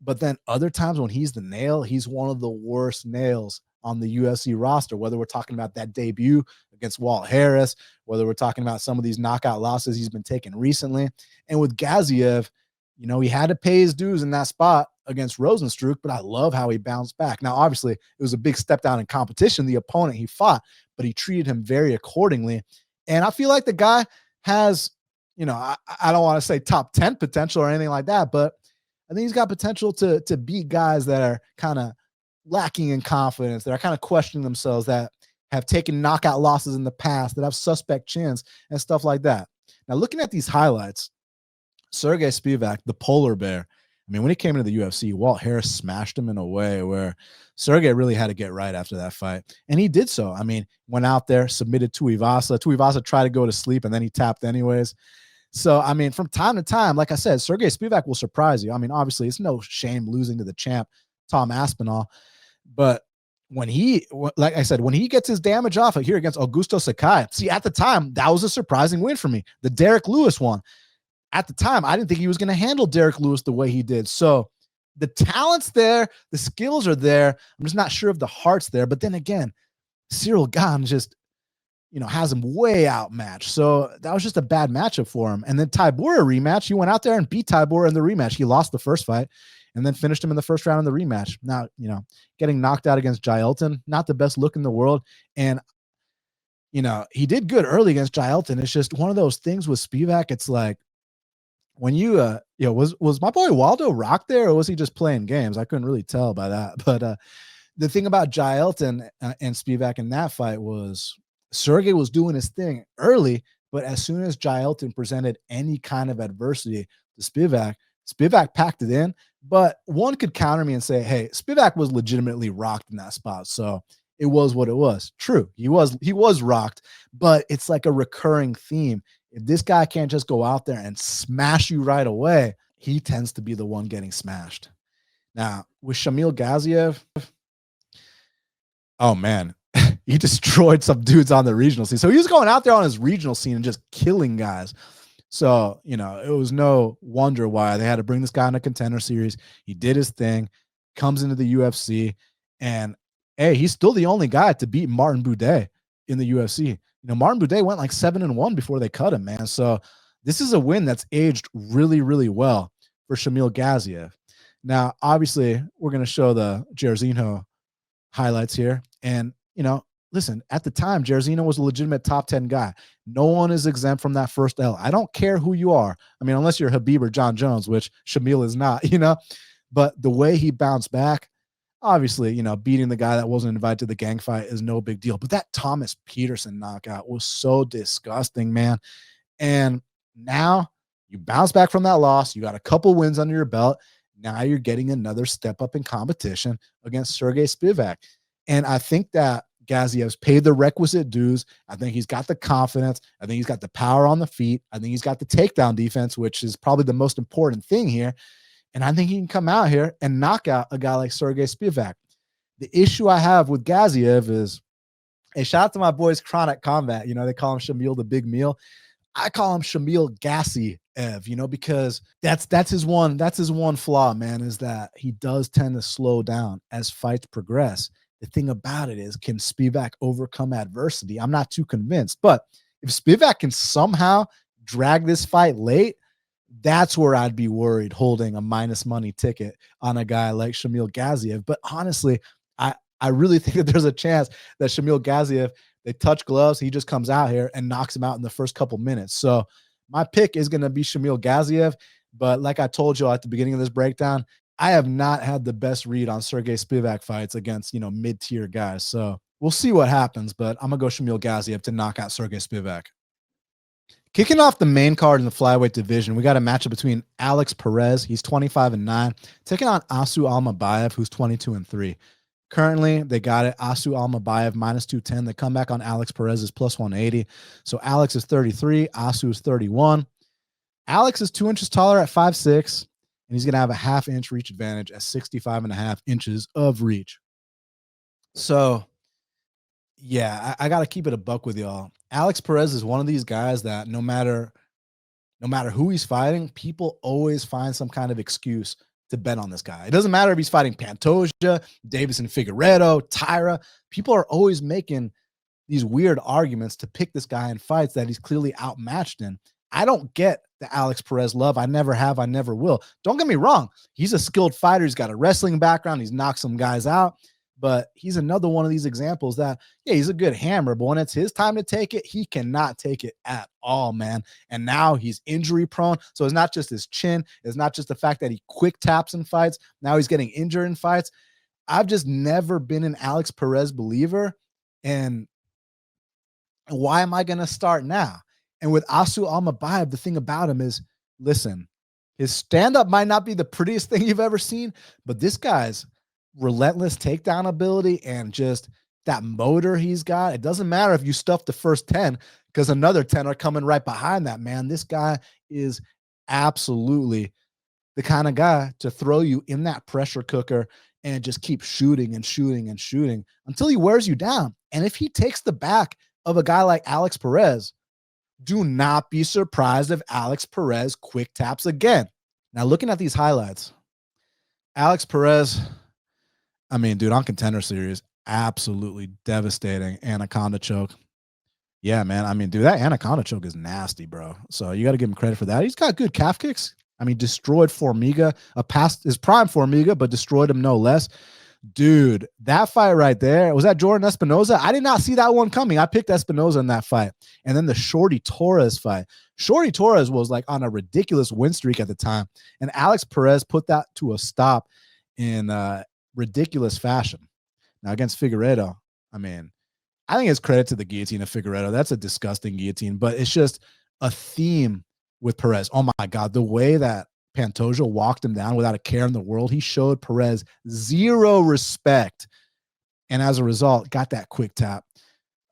S1: But then other times when he's the nail, he's one of the worst nails on the UFC roster, whether we're talking about that debut against Walt Harris, whether we're talking about some of these knockout losses he's been taking recently. And with Gaziev, you know, he had to pay his dues in that spot against Rosenstruck, but I love how he bounced back. Now, obviously, it was a big step down in competition, the opponent he fought, but he treated him very accordingly. And I feel like the guy has, I don't want to say top 10 potential or anything like that, but I think he's got potential to beat guys that are kind of lacking in confidence, that are kind of questioning themselves, that have taken knockout losses in the past, that have suspect chins and stuff like that. Now, looking at these highlights, Serghei Spivac, the polar bear, I mean, when he came into the UFC, Walt Harris smashed him in a way where Serghei really had to get right after that fight. And he did so. I mean, went out there, submitted Tuivasa. Tuivasa tried to go to sleep, and then he tapped anyways. So, I mean, from time to time, like I said, Serghei Spivac will surprise you. I mean, obviously, it's no shame losing to the champ, Tom Aspinall. But when like I said, when he gets his damage off here against Augusto Sakai, see, at the time, that was a surprising win for me. The Derek Lewis one. At the time, I didn't think he was going to handle Derek Lewis the way he did. So the talent's there, the skills are there. I'm just not sure if the heart's there. But then again, Cyril Gane just, has him way outmatched. So that was just a bad matchup for him. And then Tybura rematch, he went out there and beat Tybura in the rematch. He lost the first fight and then finished him in the first round in the rematch. Now, getting knocked out against Jailton, not the best look in the world. And, he did good early against Jailton. It's just one of those things with Spivac. It's like, when you, was my boy Waldo Rock there, or was he just playing games? I couldn't really tell by that. But the thing about Jailton and Spivac in that fight was Serghei was doing his thing early, but as soon as Jailton presented any kind of adversity to Spivac packed it in. But one could counter me and say, hey, Spivac was legitimately rocked in that spot. So it was what it was. True, he was rocked, but it's like a recurring theme. If this guy can't just go out there and smash you right away, he tends to be the one getting smashed. Now, with Shamil Gaziev, oh, man, he destroyed some dudes on the regional scene. So he was going out there on his regional scene and just killing guys. So, it was no wonder why they had to bring this guy in a contender series. He did his thing, comes into the UFC, and, hey, he's still the only guy to beat Martin Buday in the UFC. Martin Buday went like 7-1 before they cut him, man. So this is a win that's aged really, really well for Shamil Gaziev. Now, obviously, we're going to show the Jairzinho highlights here. And, listen, at the time, Jairzinho was a legitimate top 10 guy. No one is exempt from that first L. I don't care who you are. I mean, unless you're Habib or John Jones, which Shamil is not, But the way he bounced back, obviously, beating the guy that wasn't invited to the gang fight is no big deal. But that Thomas Peterson knockout was so disgusting, man. And now you bounce back from that loss. You got a couple wins under your belt. Now you're getting another step up in competition against Serghei Spivac. And I think that Gaziev's paid the requisite dues. I think he's got the confidence. I think he's got the power on the feet. I think he's got the takedown defense, which is probably the most important thing here. And I think he can come out here and knock out a guy like Serghei Spivac. The issue I have with Gaziev is, hey, shout out to my boys Chronic Combat. They call him Shamil the Big Meal. I call him Shamil Gaziev, because that's his one flaw, man, is that he does tend to slow down as fights progress. The thing about it is, can Spivac overcome adversity? I'm not too convinced. But if Spivac can somehow drag this fight late, that's where I'd be worried holding a minus money ticket on a guy like Shamil Gaziev. But honestly, I really think that there's a chance that Shamil Gaziev, they touch gloves, he just comes out here and knocks him out in the first couple minutes. So my pick is going to be Shamil Gaziev. But like I told you at the beginning of this breakdown, I have not had the best read on Serghei Spivac fights against, mid-tier guys. So we'll see what happens, but I'm going to go Shamil Gaziev to knock out Serghei Spivac. Kicking off the main card in the flyweight division, we got a matchup between Alex Perez, he's 25-9, taking on Asu Almabayev, who's 22-3. Currently, they got it. Asu Almabayev minus 210. The comeback on Alex Perez is plus 180. So Alex is 33, Asu is 31. Alex is 2 inches taller at 5'6", and he's going to have a half-inch reach advantage at 65.5 inches of reach. So, yeah, I got to keep it a buck with y'all. Alex Perez is one of these guys that no matter who he's fighting, people always find some kind of excuse to bet on this guy. It doesn't matter if he's fighting Pantoja, Davison Figueiredo, Tyra. People are always making these weird arguments to pick this guy in fights that he's clearly outmatched in. I don't get the Alex Perez love. I never have, I never will. Don't get me wrong. He's a skilled fighter. He's got a wrestling background. He's knocked some guys out, but he's another one of these examples that, yeah, he's a good hammer, but when it's his time to take it, he cannot take it at all, man. And now he's injury prone. So it's not just his chin. It's not just the fact that he quick taps in fights. Now he's getting injured in fights. I've just never been an Alex Perez believer. And why am I going to start now? And with Asu Almabayev, the thing about him is, listen, his stand-up might not be the prettiest thing you've ever seen, but this guy's relentless takedown ability and just that motor he's got, it doesn't matter if you stuff the first 10 because another 10 are coming right behind that, man. This guy is absolutely the kind of guy to throw you in that pressure cooker and just keep shooting and shooting and shooting until he wears you down. And if he takes the back of a guy like Alex Perez, do not be surprised if Alex Perez quick taps again. Now, looking at these highlights, Alex Perez, I mean, dude, on Contender Series, absolutely devastating anaconda choke. Yeah, man. I mean, dude, that anaconda choke is nasty, bro. So you got to give him credit for that. He's got good calf kicks. I mean, destroyed Formiga, past his prime Formiga, but destroyed him no less. Dude, that fight right there, was that Jordan Espinoza? I did not see that one coming. I picked Espinoza in that fight. And then the Shorty Torres fight. Shorty Torres was like on a ridiculous win streak at the time. And Alex Perez put that to a stop in ridiculous fashion. Now, against Figueiredo, I mean, I think it's credit to the guillotine of Figueiredo. That's a disgusting guillotine, but it's just a theme with Perez. Oh my God, the way that Pantoja walked him down without a care in the world. He showed Perez zero respect. And as a result, got that quick tap.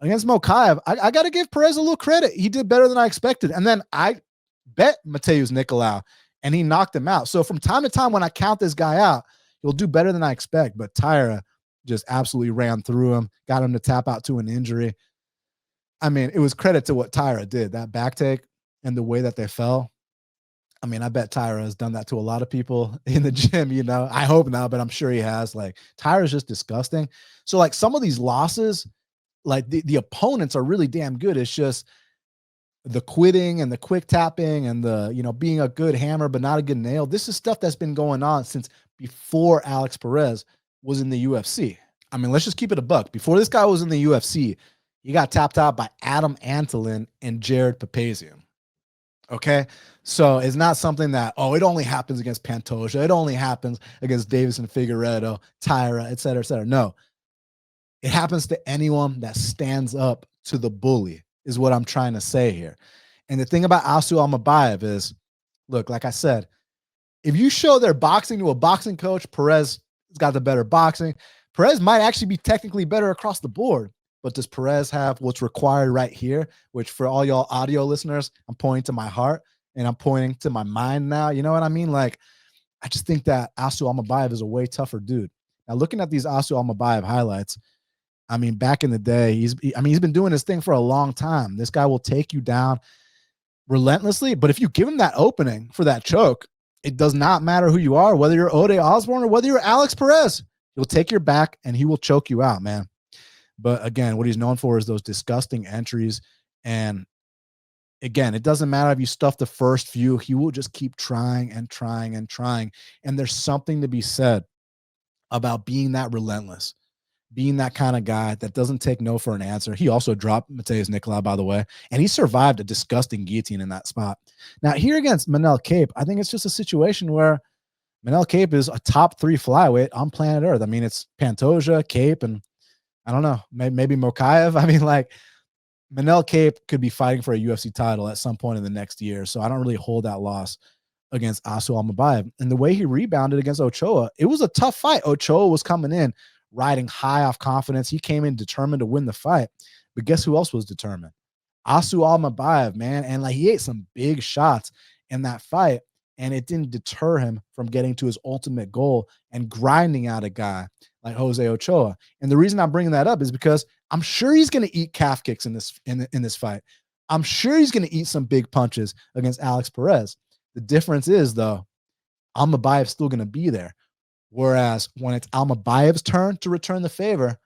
S1: Against Mokaev, I got to give Perez a little credit. He did better than I expected. And then I bet Mateusz Nicolau, and he knocked him out. So from time to time, when I count this guy out, he'll do better than I expect. But Taira just absolutely ran through him, got him to tap out to an injury. I mean, it was credit to what Taira did, that back take and the way that they fell. I mean, I bet Taira has done that to a lot of people in the gym, you know. I hope not, but I'm sure he has. Like, Taira's just disgusting. So, like, some of these losses, like, the opponents are really damn good. It's just the quitting and the quick tapping and the, you know, being a good hammer but not a good nail. This is stuff that's been going on since before Alex Perez was in the UFC. I mean, let's just keep it a buck. Before this guy was in the UFC, he got tapped out by Adam Antolin and Jared Papazian. Okay, so it's not something that, oh, it only happens against Pantoja. It only happens against Davison Figueiredo, Taira, et cetera, et cetera. No, it happens to anyone that stands up to the bully is what I'm trying to say here. And the thing about Asu Almabayev is, look, like I said, if you show their boxing to a boxing coach, Perez has got the better boxing. Perez might actually be technically better across the board. But does Perez have what's required right here, which for all y'all audio listeners, I'm pointing to my heart and I'm pointing to my mind now. You know what I mean? Like, I just think that Asu Almabayev is a way tougher dude. Now, looking at these Asu Almabayev highlights, I mean, back in the day, he's been doing this thing for a long time. This guy will take you down relentlessly. But if you give him that opening for that choke, it does not matter who you are, whether you're Ode Osborne or whether you're Alex Perez. He'll take your back and he will choke you out, man. But again, what he's known for is those disgusting entries. And again, it doesn't matter if you stuff the first few, he will just keep trying and trying and trying. And there's something to be said about being that relentless, being that kind of guy that doesn't take no for an answer. He also dropped Mateusz Nicolau, by the way, and he survived a disgusting guillotine in that spot. Now, here against Manel Kape, I think it's just a situation where Manel Kape is a top 3 flyweight on planet Earth. I mean, it's Pantoja, Kape, and I don't know, maybe Mokaev. I mean, like, Manel Kape could be fighting for a UFC title at some point in the next year. So I don't really hold that loss against Asu Almabayev. And the way he rebounded against Ochoa, it was a tough fight. Ochoa was coming in riding high off confidence. He came in determined to win the fight. But guess who else was determined? Asu Almabayev, man. And like, he ate some big shots in that fight. And it didn't deter him from getting to his ultimate goal and grinding out a guy like Jose Ochoa. And the reason I'm bringing that up is because I'm sure he's going to eat calf kicks in this fight. I'm sure he's going to eat some big punches against Alex Perez. The difference is, though, Almabayev's still going to be there. Whereas when it's Almabayev's turn to return the favor,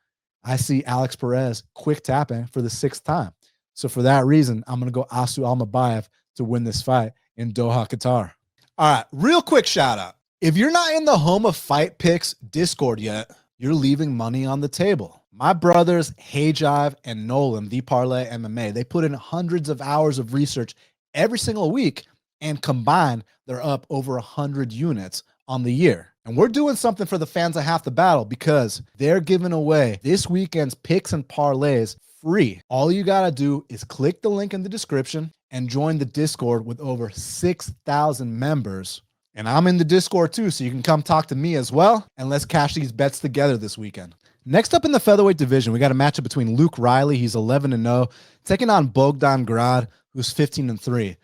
S1: I see Alex Perez quick tapping for the 6th time. So for that reason, I'm going to go Asu Almabayev to win this fight. in Doha, Qatar. All right, real quick shout out. If you're not in the Home of Fight Picks Discord yet, you're leaving money on the table. My brothers, Hayjive and Nolan, the Parlay MMA, they put in hundreds of hours of research every single week, and combined, they're up over 100 units on the year. And we're doing something for the fans of Half the Battle because they're giving away this weekend's picks and parlays free. All you got to do is click the link in the description and join the Discord with over 6,000 members. And I'm in the Discord too, so you can come talk to me as well. And let's cash these bets together this weekend. Next up in the featherweight division, we got a matchup between Luke Riley, he's 11-0, taking on Bogdan Grad, who's 15-3.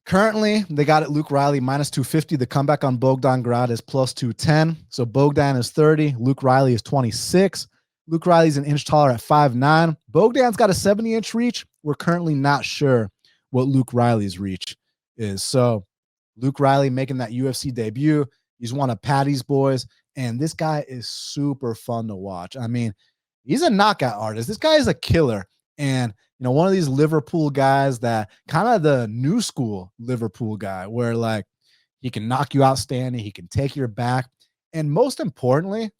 S1: Currently, they got it Luke Riley minus 250. The comeback on Bogdan Grad is plus 210. So Bogdan is 30. Luke Riley is 26. Luke Riley's an inch taller at 5'9". Bogdan's got a 70-inch reach. We're currently not sure what Luke Riley's reach is. So Luke Riley making that UFC debut. He's one of Patty's boys. And this guy is super fun to watch. I mean, he's a knockout artist. This guy is a killer. And, you know, one of these Liverpool guys that kind of the new school Liverpool guy where like he can knock you out standing. He can take your back. And most importantly,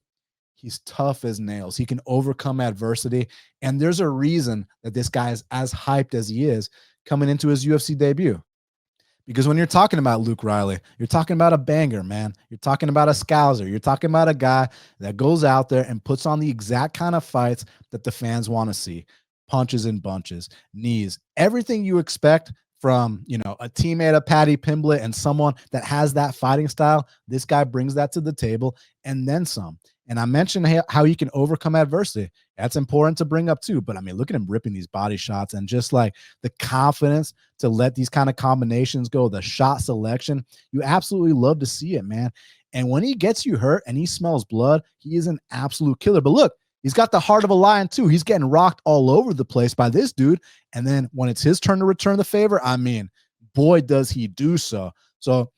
S1: he's tough as nails. He can overcome adversity. And there's a reason that this guy is as hyped as he is coming into his UFC debut. Because when you're talking about Luke Riley, you're talking about a banger, man. You're talking about a scouser. You're talking about a guy that goes out there and puts on the exact kind of fights that the fans want to see. Punches and bunches, knees, everything you expect from, you know, a teammate of Paddy Pimblett and someone that has that fighting style. This guy brings that to the table and then some. And I mentioned how he can overcome adversity. That's important to bring up too. But I mean, look at him ripping these body shots and just like the confidence to let these kind of combinations go, the shot selection. You absolutely love to see it, man. And when he gets you hurt and he smells blood, he is an absolute killer. But look, he's got the heart of a lion too. He's getting rocked all over the place by this dude. And then when it's his turn to return the favor, I mean, boy, does he do so. So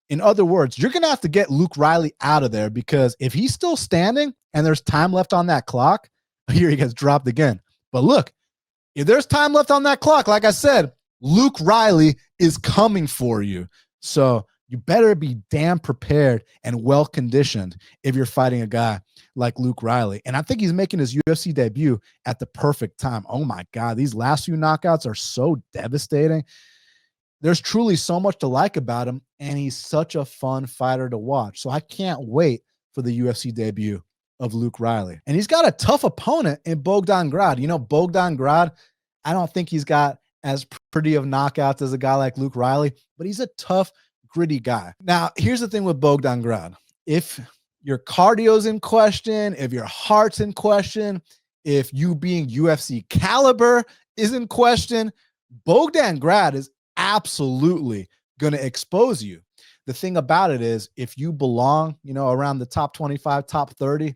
S1: in other words, you're going to have to get Luke Riley out of there because if he's still standing and there's time left on that clock, here he gets dropped again. But look, if there's time left on that clock, like I said, Luke Riley is coming for you. So you better be damn prepared and well-conditioned if you're fighting a guy like Luke Riley. And I think he's making his UFC debut at the perfect time. Oh my God, these last few knockouts are so devastating. There's truly so much to like about him, and he's such a fun fighter to watch. So I can't wait for the UFC debut of Luke Riley. And he's got a tough opponent in Bogdan Grad. You know, Bogdan Grad, I don't think he's got as pretty of knockouts as a guy like Luke Riley, but he's a tough, gritty guy. Now, here's the thing with Bogdan Grad. If your cardio's in question, if your heart's in question, if you being UFC caliber is in question, Bogdan Grad is absolutely going to expose you. The thing about it is, if you belong, you know, around the top 25, top 30,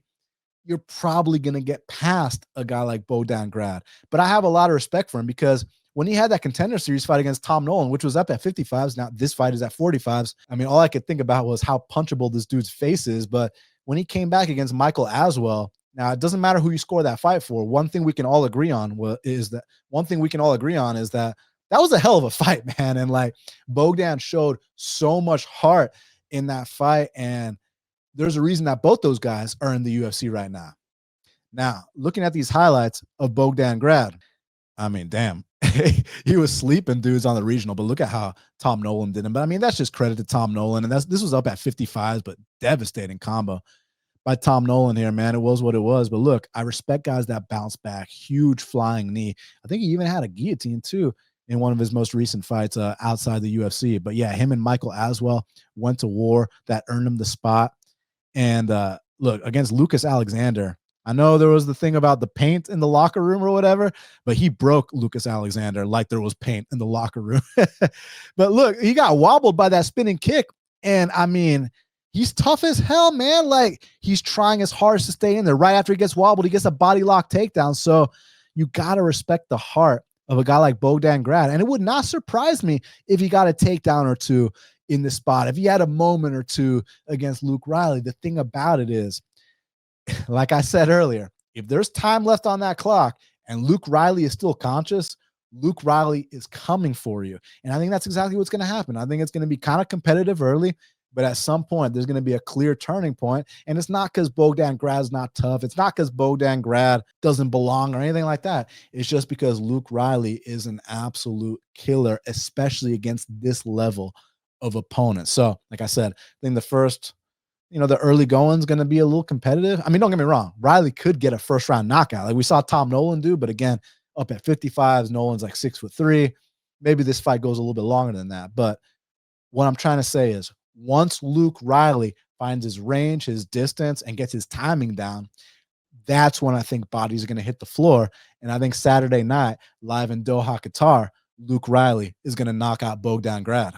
S1: you're probably going to get past a guy like Bogdan Grad. But I have a lot of respect for him because when he had that Contender Series fight against Tom Nolan, which was up at 55s, now this fight is at 45s. I mean, all I could think about was how punchable this dude's face is. But when he came back against Michael Aswell, now it doesn't matter who you score that fight for. One thing we can all agree on is that that was a hell of a fight, man. And like Bogdan showed so much heart in that fight. And there's a reason that both those guys are in the UFC right now. Now, looking at these highlights of Bogdan Grad, I mean, damn, he was sleeping dudes on the regional, but look at how Tom Nolan did him. But I mean, that's just credit to Tom Nolan. And this was up at 55s, but devastating combo by Tom Nolan here, man. It was what it was. But look, I respect guys that bounce back. Huge flying knee. I think he even had a guillotine too in one of his most recent fights outside the UFC. But yeah, him and Michael Aswell went to war. That earned him the spot. And look, against Lucas Alexander, I know there was the thing about the paint in the locker room or whatever, but he broke Lucas Alexander like there was paint in the locker room. But look, he got wobbled by that spinning kick. And I mean, he's tough as hell, man. Like he's trying his hardest to stay in there. Right after he gets wobbled, he gets a body lock takedown. So you got to respect the heart of a guy like Bogdan Grad. And it would not surprise me if he got a takedown or two in this spot, if he had a moment or two against Luke Riley. The thing about it is, like I said earlier, if there's time left on that clock and Luke Riley is still conscious, Luke Riley is coming for you. And I think that's exactly what's going to happen. I think it's going to be kind of competitive early, but at some point, there's going to be a clear turning point. And it's not because Bogdan Grad's not tough. It's not because Bogdan Grad doesn't belong or anything like that. It's just because Luke Riley is an absolute killer, especially against this level of opponent. So, like I said, I think the first, the early going is going to be a little competitive. I mean, don't get me wrong. Riley could get a first round knockout like we saw Tom Nolan do, but again, up at 55s, Nolan's like 6'3". Maybe this fight goes a little bit longer than that. But what I'm trying to say is once Luke Riley finds his range, his distance, and gets his timing down, that's when I think bodies are going to hit the floor. And I think Saturday night, live in Doha, Qatar, Luke Riley is going to knock out Bogdan Grad.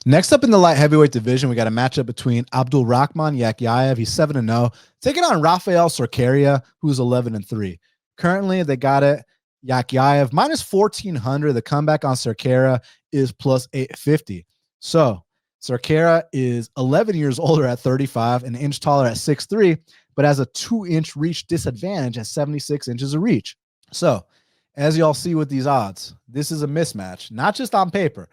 S1: Next up in the light heavyweight division, we got a matchup between Abdulrakhman Yakhyaev. He's 7-0, taking on Raffael Cerqueira, who's 11-3. Currently, they got it. Yakhyaev minus 1,400. The comeback on Cerqueira is plus 850. So Cerqueira is 11 years older at 35, an inch taller at 6'3", but has a 2-inch reach disadvantage at 76 inches of reach. So as y'all see with these odds, this is a mismatch, not just on paper,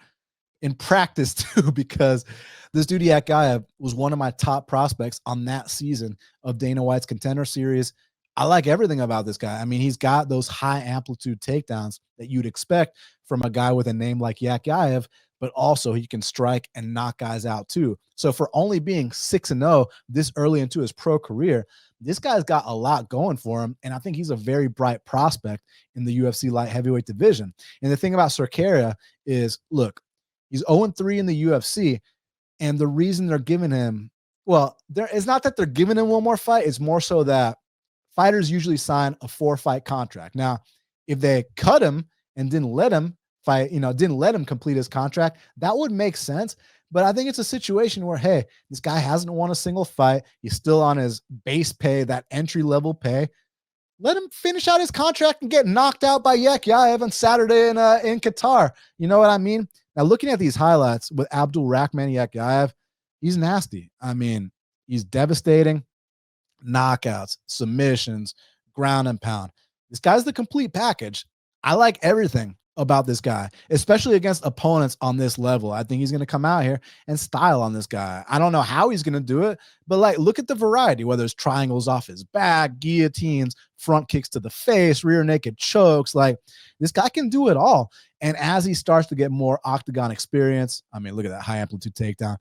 S1: in practice too, because this dude Yakhyaev was one of my top prospects on that season of Dana White's Contender Series. I like everything about this guy. I mean, he's got those high amplitude takedowns that you'd expect from a guy with a name like Yakhyaev, but also he can strike and knock guys out too. So for only being 6-0 this early into his pro career, this guy's got a lot going for him. And I think he's a very bright prospect in the UFC light heavyweight division. And the thing about Cerqueira is, look, he's 0-3 in the UFC. And the reason they're giving him, well, it's not that they're giving him one more fight. It's more so that fighters usually sign a 4-fight contract. Now, if they cut him and didn't let him fight, didn't let him complete his contract, that would make sense. But I think it's a situation where, hey, this guy hasn't won a single fight. He's still on his base pay, that entry-level pay. Let him finish out his contract and get knocked out by Yakhyaev on Saturday in Qatar. You know what I mean? Now, looking at these highlights with Abdulrakhman Yakhyaev, he's nasty. I mean, he's devastating. Knockouts, submissions, ground and pound. This guy's the complete package. I like everything about this guy, especially against opponents on this level. I think he's going to come out here and style on this guy. I don't know how he's going to do it, but look at the variety, whether it's triangles off his back, guillotines, front kicks to the face, rear naked chokes. This guy can do it all. And as he starts to get more octagon experience, I mean, look at that high amplitude takedown,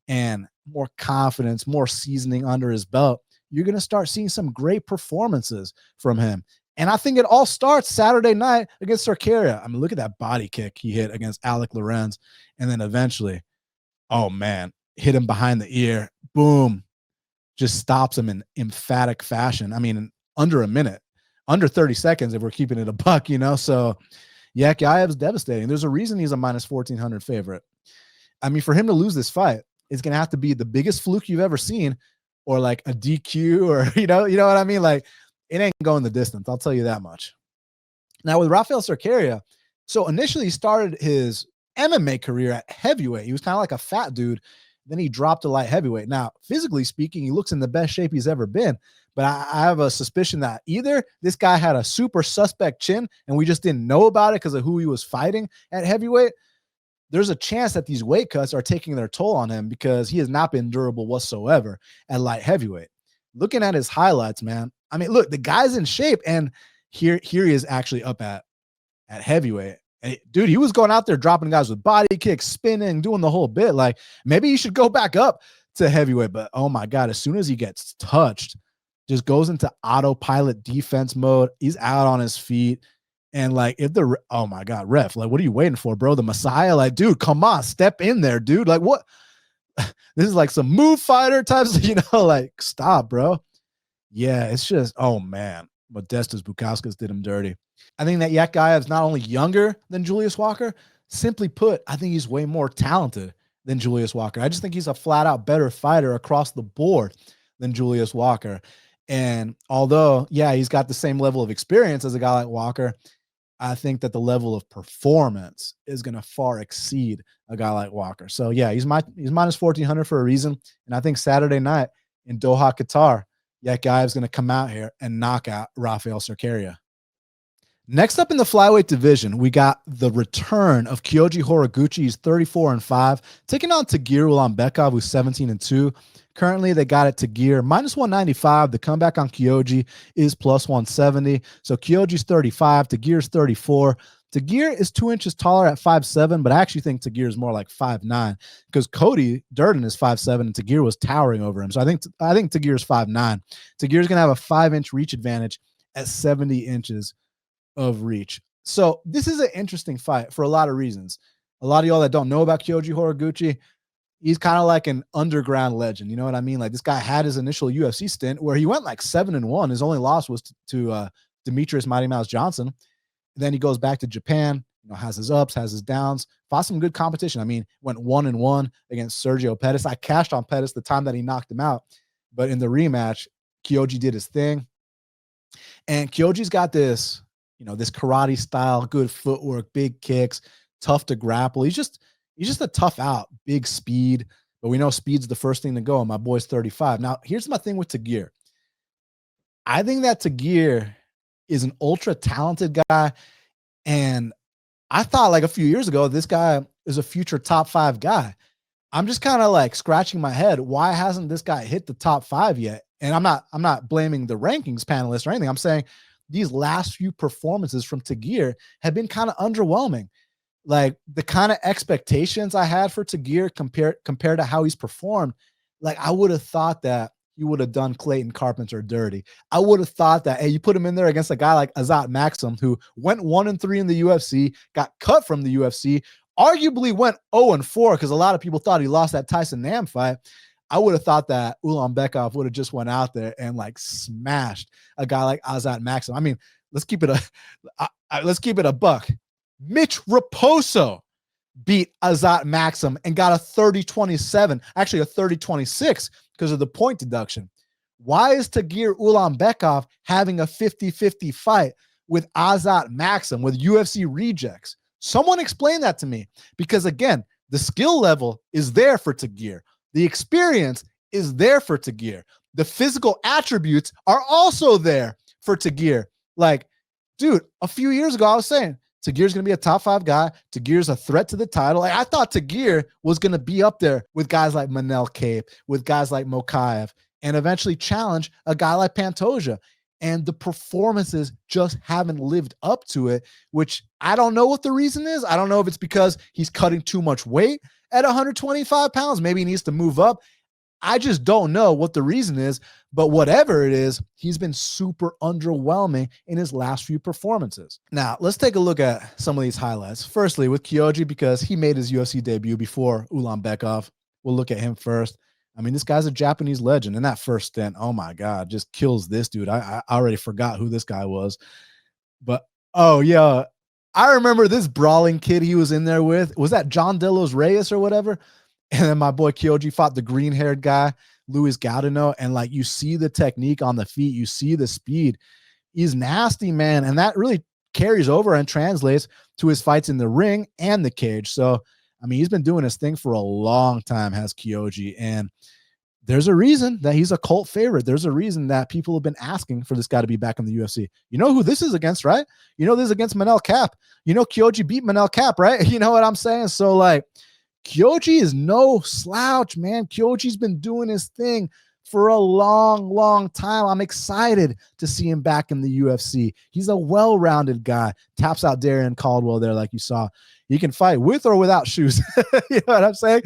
S1: and more confidence, more seasoning under his belt, you're going to start seeing some great performances from him. And I think it all starts Saturday night against Cerqueira. I mean, look at that body kick he hit against Alec Lorenz. And then eventually, oh man, hit him behind the ear. Boom. Just stops him in emphatic fashion. I mean, in under a minute, under 30 seconds if we're keeping it a buck, So Yakhyaev's devastating. There's a reason he's a minus 1,400 favorite. I mean, for him to lose this fight, it's going to have to be the biggest fluke you've ever seen, or like a DQ, or, you know what I mean? It ain't going the distance. I'll tell you that much. Now with Raffael Cerqueira, so initially he started his MMA career at heavyweight. He was kind of like a fat dude. Then he dropped to light heavyweight. Now, physically speaking, he looks in the best shape he's ever been. But I have a suspicion that either this guy had a super suspect chin and we just didn't know about it because of who he was fighting at heavyweight. There's a chance that these weight cuts are taking their toll on him because he has not been durable whatsoever at light heavyweight. Looking at his highlights, man, I mean, look, the guy's in shape, and here he is actually up at heavyweight. And dude, he was going out there dropping guys with body kicks, spinning, doing the whole bit. Maybe he should go back up to heavyweight, but oh my God, as soon as he gets touched, just goes into autopilot defense mode. He's out on his feet. And oh my God, ref, what are you waiting for, bro? The Messiah, dude, come on, step in there, dude. What? This is some move fighter types, stop, bro. Yeah, it's just, oh man, Modestas Bukauskas did him dirty. I think that Yakhyaev is not only younger than Julius Walker, simply put, I think he's way more talented than Julius Walker. I just think he's a flat out better fighter across the board than Julius Walker. And although, yeah, he's got the same level of experience as a guy like Walker, I think that the level of performance is going to far exceed a guy like Walker. So yeah, he's minus 1,400 for a reason. And I think Saturday night in Doha, Qatar, Yakhyaev is going to come out here and knock out Raffael Cerqueira. Next up in the flyweight division, we got the return of Kyogi Horiguchi. He's 34-5, taking on Tagir Ulanbekov, who's 17-2. Currently, they got it Tagir minus 195. The comeback on Kyogi is plus 170. So Kyogi's 35, Tagir's 34. Tagir is 2 inches taller at 5'7", but I actually think Tagir is more like 5'9", because Cody Durden is 5'7", and Tagir was towering over him. So I think Tagir is 5'9". Tagir's going to have a 5-inch reach advantage at 70 inches of reach. So this is an interesting fight for a lot of reasons. A lot of y'all that don't know about Kyogi Horiguchi, he's kind of like an underground legend. You know what I mean? Like, this guy had his initial UFC stint where he went like 7-1. His only loss was to Demetrius Mighty Mouse Johnson. Then he goes back to Japan, has his ups, has his downs, fought some good competition. I mean, went 1-1 against Sergio Pettis. I cashed on Pettis the time that he knocked him out. But in the rematch, Kyogi did his thing. And Kyoji's got this, this karate style, good footwork, big kicks, tough to grapple. He's just a tough out, big speed. But we know speed's the first thing to go. And my boy's 35. Now, here's my thing with Tagir. I think that Tagir is an ultra talented guy. And I thought like a few years ago, this guy is a future top 5 guy. I'm just kind of like scratching my head. Why hasn't this guy hit the top 5 yet? And I'm not blaming the rankings panelists or anything. I'm saying these last few performances from Tagir have been kind of underwhelming. Like, the kind of expectations I had for Tagir compared to how he's performed, like, I would have thought that he would have done Clayton Carpenter dirty. I would have thought that, hey, you put him in there against a guy like Azat Maxim, who went 1-3 in the UFC, got cut from the UFC, arguably went 0-4 because a lot of people thought he lost that Tyson Nam fight. I would have thought that Ulanbekov would have just went out there and like smashed a guy like Azat Maxim. I mean, let's keep it a buck. Mitch Raposo beat Azat Maxim and got a 30-27, actually a 30-26 because of the point deduction. Why is Tagir Ulanbekov having a 50-50 fight with Azat Maxim, with UFC rejects? Someone explain that to me, because again, the skill level is there for Tagir. The experience is there for Tagir. The physical attributes are also there for Tagir. Like, dude, a few years ago, I was saying, Tagir's going to be a top 5 guy. Tagir's a threat to the title. Like, I thought Tagir was going to be up there with guys like Manel Kape, with guys like Yakhyaev, and eventually challenge a guy like Pantoja. And the performances just haven't lived up to it, which I don't know what the reason is. I don't know if it's because he's cutting too much weight at 125 pounds. Maybe he needs to move up. I just don't know what the reason is, but whatever it is, he's been super underwhelming in his last few performances. Now, let's take a look at some of these highlights. Firstly, with Kyogi, because he made his UFC debut before Ulanbekov. We'll look at him first. I mean, this guy's a Japanese legend. In that first stint, oh my God, just kills this dude. I already forgot who this guy was. But, oh yeah, I remember this brawling kid he was in there with. Was that John De Los Reyes or whatever? And then my boy Kyogi fought the green-haired guy, Luis Gaudino, and like, you see the technique on the feet, you see the speed. He's nasty, man, and that really carries over and translates to his fights in the ring and the cage. So, I mean, he's been doing his thing for a long time, has Kyogi, and there's a reason that he's a cult favorite. There's a reason that people have been asking for this guy to be back in the UFC. You know who this is against, right? You know this is against Manel Kape. You know Kyogi beat Manel Kape, right? You know what I'm saying? So, like, Kyogi is no slouch, man. Kyogi's been doing his thing for a long, long time. I'm excited to see him back in the UFC. He's a well-rounded guy. Taps out Darian Caldwell there, like you saw. He can fight with or without shoes. You know what I'm saying?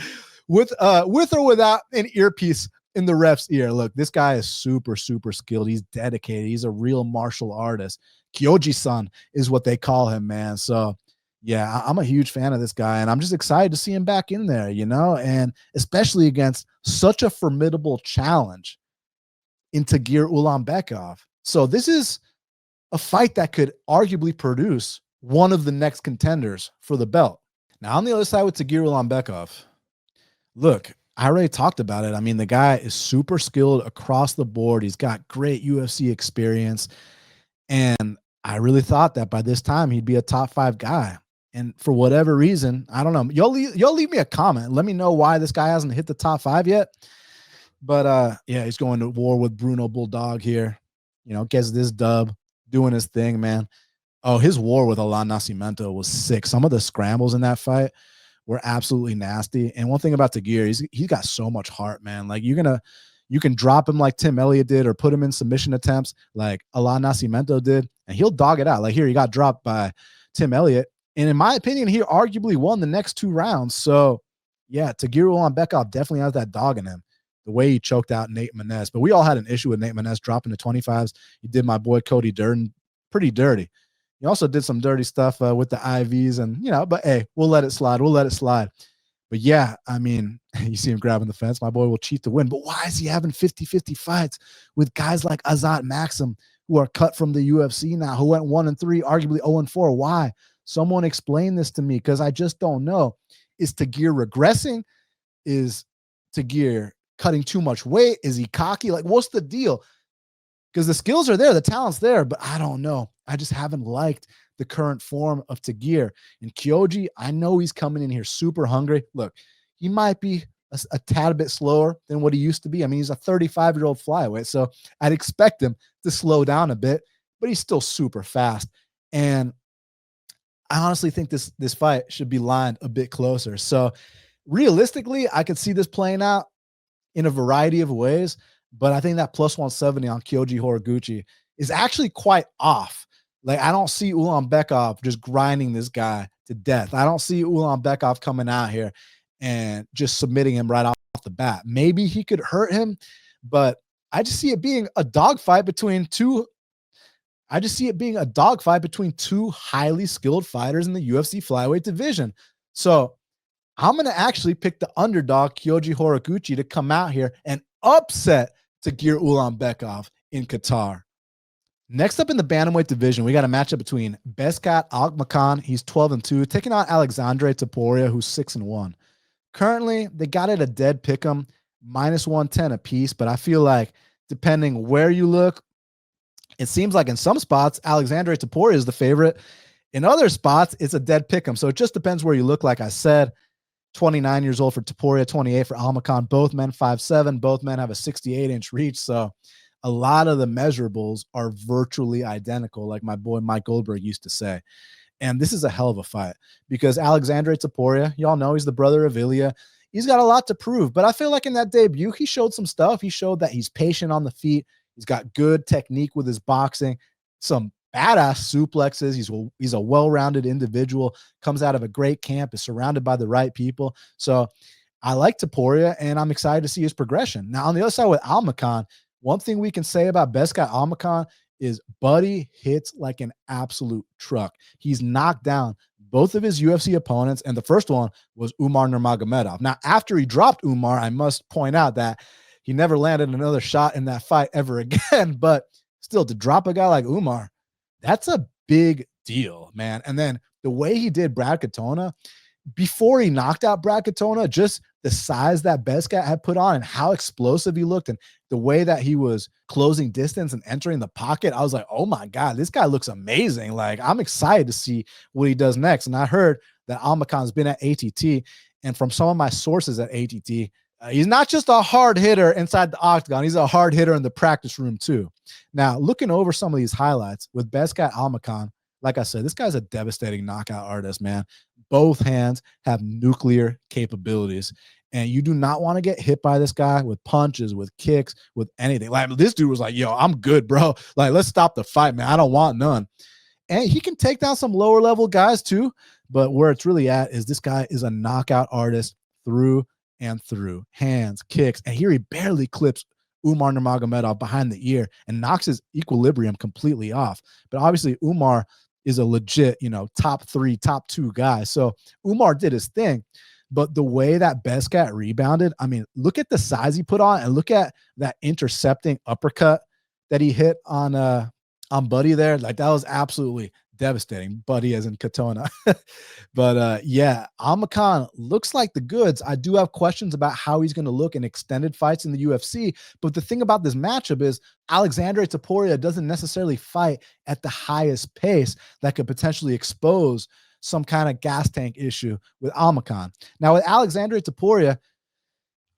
S1: With or without an earpiece in the ref's ear. Look, this guy is super, super skilled. He's dedicated. He's a real martial artist. Kyoji-san is what they call him, man. So, yeah, I'm a huge fan of this guy, and I'm just excited to see him back in there, and especially against such a formidable challenge in Tagir Ulanbekov. So this is a fight that could arguably produce one of the next contenders for the belt. Now, on the other side with Tagir Ulanbekov, look, I already talked about it. I mean, the guy is super skilled across the board. He's got great UFC experience, and I really thought that by this time he'd be a top 5 guy. And for whatever reason, I don't know. Y'all leave me a comment. Let me know why this guy hasn't hit the top 5 yet. But yeah, he's going to war with Bruno Bulldog here. Gets this dub, doing his thing, man. Oh, his war with Alan Nascimento was sick. Some of the scrambles in that fight were absolutely nasty. And one thing about Tagir, he's got so much heart, man. Like you can drop him like Tim Elliott did, or put him in submission attempts like Alan Nascimento did, and he'll dog it out. Like here, he got dropped by Tim Elliott, and in my opinion, he arguably won the next 2 rounds. So yeah, Tagir Ulanbekov definitely has that dog in him. The way he choked out Nate Maness, but we all had an issue with Nate Maness dropping to 25s. He did my boy Cody Durden pretty dirty. He also did some dirty stuff with the IVs, and but hey, we'll let it slide. We'll let it slide. But yeah, I mean, you see him grabbing the fence. My boy will cheat to win. But why is he having 50-50 fights with guys like Azat Maxim, who are cut from the UFC now, who went 1-3, arguably 0-4? Why? Someone explain this to me, because I just don't know. Is Tagir regressing? Is Tagir cutting too much weight? Is he cocky? Like, what's the deal? Because the skills are there, the talent's there, but I don't know. I just haven't liked the current form of Tagir. And Kyogi, I know he's coming in here super hungry. Look, he might be a tad bit slower than what he used to be. I mean, he's a 35-year-old flyweight, so I'd expect him to slow down a bit, but he's still super fast. And I honestly think this fight should be lined a bit closer. So realistically, I could see this playing out in a variety of ways, but I think that plus 170 on Kyogi Horiguchi is actually quite off. Like, I don't see Ulanbekov just grinding this guy to death. I don't see Ulanbekov coming out here and just submitting him right off the bat. Maybe he could hurt him, but I just see it being a dogfight between two. I just see it being a dogfight between two highly skilled fighters in the UFC flyweight division. So I'm going to actually pick the underdog, Kyogi Horiguchi, to come out here and upset Tagir Ulanbekov in Qatar. Next up in the bantamweight division, we got a matchup between Bezkat Almakhan, he's 12-2, taking on Alexandre Topuria, who's 6-1. Currently, they got it a dead pick'em, minus 110 apiece, but I feel like depending where you look, it seems like in some spots, Alexandre Topuria is the favorite. In other spots, it's a dead pick'em. So it just depends where you look. Like I said, 29 years old for Topuria, 28 for Almakhan. Both men 5'7". Both men have a 68-inch reach. So a lot of the measurables are virtually identical, like my boy Mike Goldberg used to say. And this is a hell of a fight because Alexandre Topuria, y'all know he's the brother of Ilya. He's got a lot to prove, but I feel like in that debut, he showed some stuff. He showed that he's patient on the feet. He's got good technique with his boxing, some badass suplexes. He's a well-rounded individual, comes out of a great camp, is surrounded by the right people. So I like Topuria, and I'm excited to see his progression. Now, on the other side with Almakhan, one thing we can say about Bezkat Almakhan is Buddy hits like an absolute truck. He's knocked down both of his UFC opponents, and the first one was Umar Nurmagomedov. Now, after he dropped Umar, I must point out that he never landed another shot in that fight ever again, but still, to drop a guy like Umar, that's a big deal, man. And then the way he did Brad Katona, before he knocked out Brad Katona, just the size that Bezkat had put on and how explosive he looked and the way that he was closing distance and entering the pocket, I was like, oh my God, this guy looks amazing. Like, I'm excited to see what he does next. And I heard that Almakhan's been at ATT, and from some of my sources at ATT, he's not just a hard hitter inside the octagon. He's a hard hitter in the practice room too. Now, looking over some of these highlights with Bezkat Almakhan, like I said, this guy's a devastating knockout artist, man. Both hands have nuclear capabilities, and you do not want to get hit by this guy with punches, with kicks, with anything. Like, this dude was like, yo, I'm good, bro. Like, let's stop the fight, man. I don't want none. And he can take down some lower level guys too, but where it's really at is this guy is a knockout artist through and through. Hands, kicks, and here he barely clips Umar Nurmagomedov behind the ear and knocks his equilibrium completely off. But obviously Umar is a legit, top 3, top 2 guy. So Umar did his thing, but the way that Bezkat rebounded, I mean, look at the size he put on and look at that intercepting uppercut that he hit on Buddy there. Like, that was absolutely devastating. Buddy as in Katona. But yeah, Almakhan looks like the goods. I do have questions about how he's going to look in extended fights in the UFC. But the thing about this matchup is Alexandre Topuria doesn't necessarily fight at the highest pace that could potentially expose some kind of gas tank issue with Almakhan. Now, with Alexandre Topuria,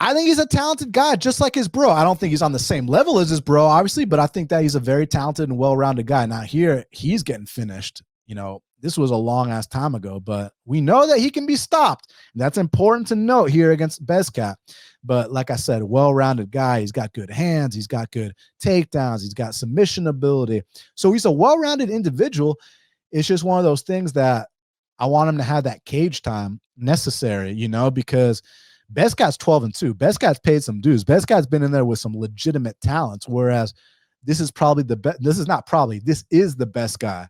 S1: I think he's a talented guy, just like his bro. I don't think he's on the same level as his bro, obviously, but I think that he's a very talented and well-rounded guy. Now, here, he's getting finished This was a long ass time ago, but we know that he can be stopped. That's important to note here against Bezkat. But like I said, well-rounded guy. He's got good hands. He's got good takedowns. He's got submission ability. So he's a well-rounded individual. It's just one of those things that I want him to have that cage time necessary, because Bezkat's 12-2. Bezkat's paid some dues. Bezkat's been in there with some legitimate talents, whereas this is probably the best. This is not probably. This is the best guy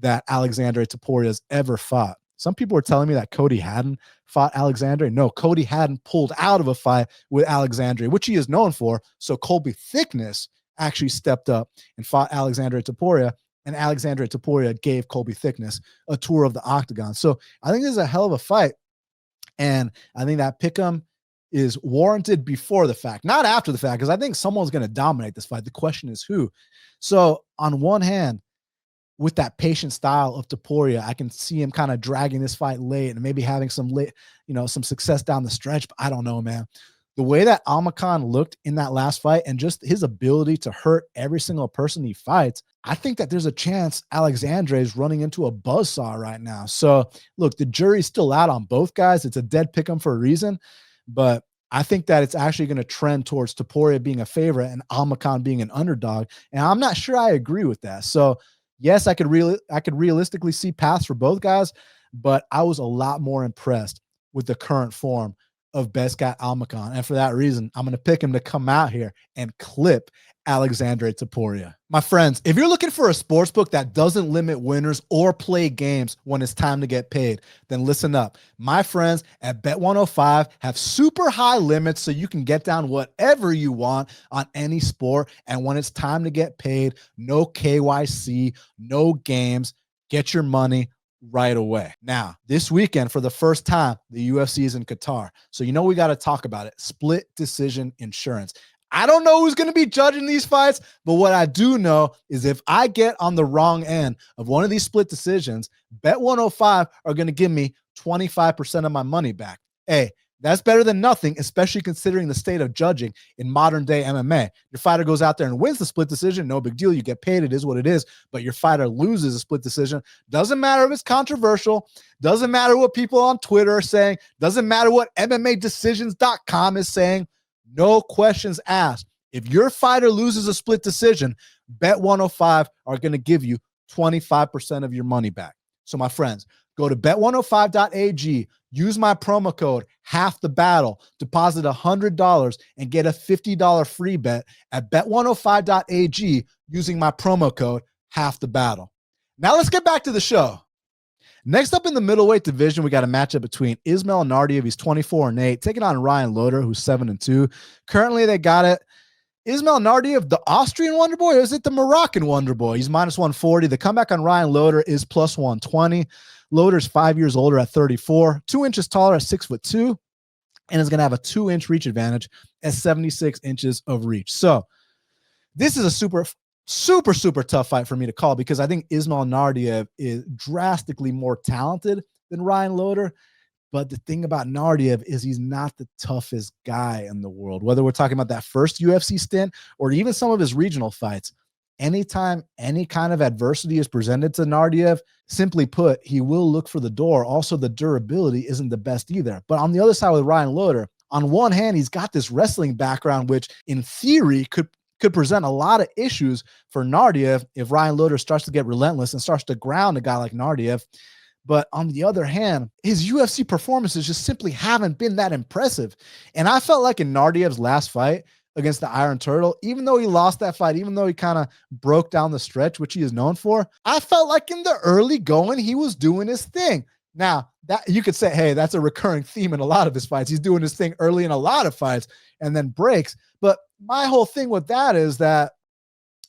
S1: that Alexandre Topuria has ever fought. Some people were telling me that Cody hadn't fought Alexandre. No, Cody hadn't pulled out of a fight with Alexandre, which he is known for. So Colby Thickness actually stepped up and fought Alexandre Topuria, and Alexandre Topuria gave Colby Thickness a tour of the octagon. So I think this is a hell of a fight, and I think that pick'em is warranted before the fact, not after the fact, because I think someone's going to dominate this fight. The question is who. So on one hand, with that patient style of Topuria, I can see him kind of dragging this fight late and maybe having some late, some success down the stretch. But I don't know, man. The way that Almakhan looked in that last fight and just his ability to hurt every single person he fights, I think that there's a chance Alexandre is running into a buzzsaw right now. So look, the jury's still out on both guys. It's a dead pick'em for a reason, but I think that it's actually going to trend towards Topuria being a favorite and Almakhan being an underdog. And I'm not sure I agree with that. So yes, I could realistically see paths for both guys, but I was a lot more impressed with the current form of Bezkat Almakhan. And for that reason, I'm going to pick him to come out here and clip Alexandre Topuria. My friends, if you're looking for a sports book that doesn't limit winners or play games when it's time to get paid, then listen up. My friends at Bet105 have super high limits so you can get down whatever you want on any sport. And when it's time to get paid, no KYC, no games, get your money right away. Now, this weekend, for the first time, the UFC is in Qatar. So we got to talk about it. Split decision insurance. I don't know who's going to be judging these fights, but what I do know is if I get on the wrong end of one of these split decisions, Bet105 are going to give me 25% of my money back. Hey, that's better than nothing, especially considering the state of judging in modern day MMA. Your fighter goes out there and wins the split decision, no big deal. You get paid. It is what it is. But your fighter loses a split decision. Doesn't matter if it's controversial. Doesn't matter what people on Twitter are saying. Doesn't matter what MMAdecisions.com is saying. No questions asked. If your fighter loses a split decision, Bet105 are going to give you 25% of your money back. So my friends, go to bet105.ag, use my promo code HALFTHEBATTLE, deposit $100 and get a $50 free bet at bet105.ag using my promo code HALFTHEBATTLE. Now let's get back to the show. Next up in the middleweight division, we got a matchup between Ismail Naurdiev, he's 24-8, taking on Ryan Loder, who's 7-2. Currently, they got it. Ismail Naurdiev, the Austrian Wonder Boy, or is it the Moroccan Wonder Boy? He's minus 140. The comeback on Ryan Loder is plus 120. Loder's 5 years older at 34, 2 inches taller at 6'2", and is going to have a 2-inch reach advantage at 76 inches of reach. So this is a super tough fight for me to call because I think Ismail Naurdiev is drastically more talented than Ryan Loder. But the thing about Naurdiev is he's not the toughest guy in the world. Whether we're talking about that first UFC stint or even some of his regional fights, anytime any kind of adversity is presented to Naurdiev, simply put, he will look for the door. Also, the durability isn't the best either. But on the other side with Ryan Loder, on one hand, he's got this wrestling background, which in theory could present a lot of issues for Naurdiev if Ryan Loder starts to get relentless and starts to ground a guy like Naurdiev. But on the other hand, his UFC performances just simply haven't been that impressive. And I felt like in Nardiev's last fight against the Iron Turtle, even though he lost that fight, even though he kind of broke down the stretch, which he is known for, I felt like in the early going, he was doing his thing. Now, that you could say, hey, that's a recurring theme in a lot of his fights. He's doing his thing early in a lot of fights and then breaks. But my whole thing with that is that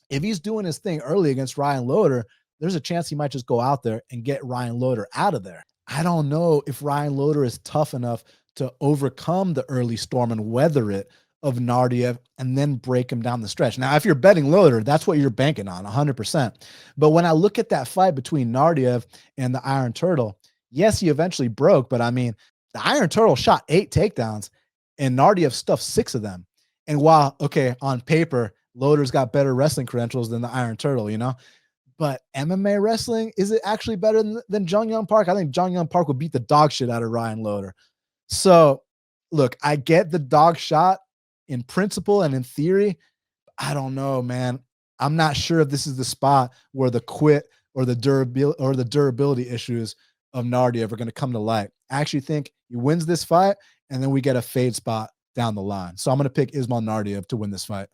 S1: if he's doing his thing early against Ryan Loder, there's a chance he might just go out there and get Ryan Loder out of there. I don't know if Ryan Loder is tough enough to overcome the early storm and weather it of Naurdiev and then break him down the stretch. Now, if you're betting Loder, that's what you're banking on, 100%. But when I look at that fight between Naurdiev and the Iron Turtle, yes, he eventually broke, but I mean, the Iron Turtle shot 8 takedowns and Naurdiev stuffed 6 of them. And while, okay, on paper, Loder's got better wrestling credentials than the Iron Turtle, But MMA wrestling, is it actually better than Jung Young Park? I think Jung Young Park would beat the dog shit out of Ryan Loder. So, look, I get the dog shot in principle and in theory. I don't know, man. I'm not sure if this is the spot where the quit or the durability issues of Nardiev are going to come to light. I actually think he wins this fight, and then we get a fade spot down the line. So I'm going to pick Ismail Nardiev to win this fight.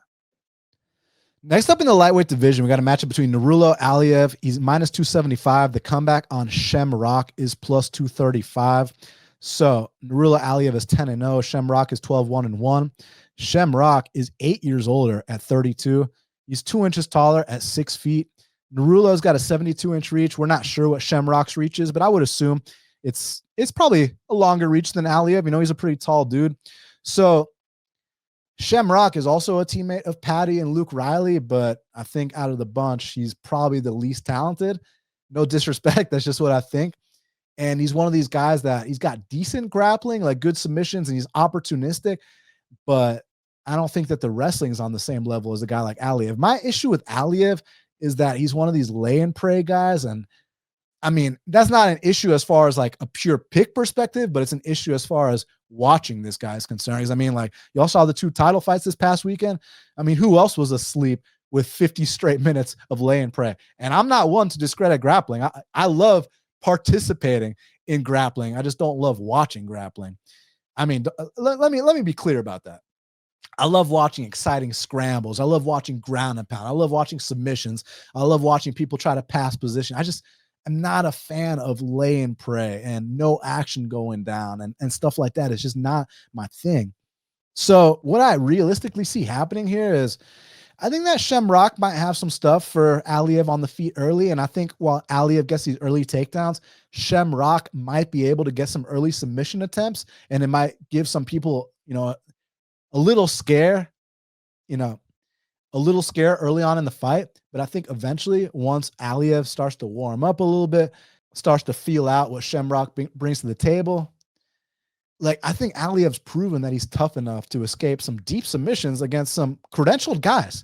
S1: Next up in the lightweight division, we got a matchup between Nurullo Aliyev. He's minus 275. The comeback on Shamrock is plus 235. So Nurullo Aliyev is 10-0. Shamrock is 12-1-1. Shamrock is 8 years older at 32. He's 2 inches taller at 6 feet. Nurullo's got a 72-inch reach. We're not sure what Shamrock's reach is, but I would assume it's probably a longer reach than Aliyev. You know, he's a pretty tall dude. So Shamrock is also a teammate of Patty and Luke Riley, but I think out of the bunch, he's probably the least talented. No disrespect. That's just what I think. And he's one of these guys that he's got decent grappling, like good submissions, and he's opportunistic, but I don't think that the wrestling is on the same level as a guy like Aliyev. My issue with Aliyev is that he's one of these lay and pray guys. And I mean, that's not an issue as far as like a pure pick perspective, but it's an issue as far as watching this guy is concerned. Because I mean, like, y'all saw the 2 title fights this past weekend. I mean, who else was asleep with 50 straight minutes of lay and pray? And I'm not one to discredit grappling. I love participating in grappling. I just don't love watching grappling. I mean, let me be clear about that. I love watching exciting scrambles. I love watching ground and pound. I love watching submissions. I love watching people try to pass position. I'm not a fan of lay and pray and no action going down and stuff like that. It's just not my thing. So what I realistically see happening here is I think that Shamrock might have some stuff for Aliyev on the feet early. And I think while Aliyev gets these early takedowns, Shamrock might be able to get some early submission attempts, and it might give some people, you know, a little scare early on in the fight. But I think eventually, once Aliyev starts to warm up a little bit, starts to feel out what Shamrock brings to the table, like, I think Aliyev's proven that he's tough enough to escape some deep submissions against some credentialed guys.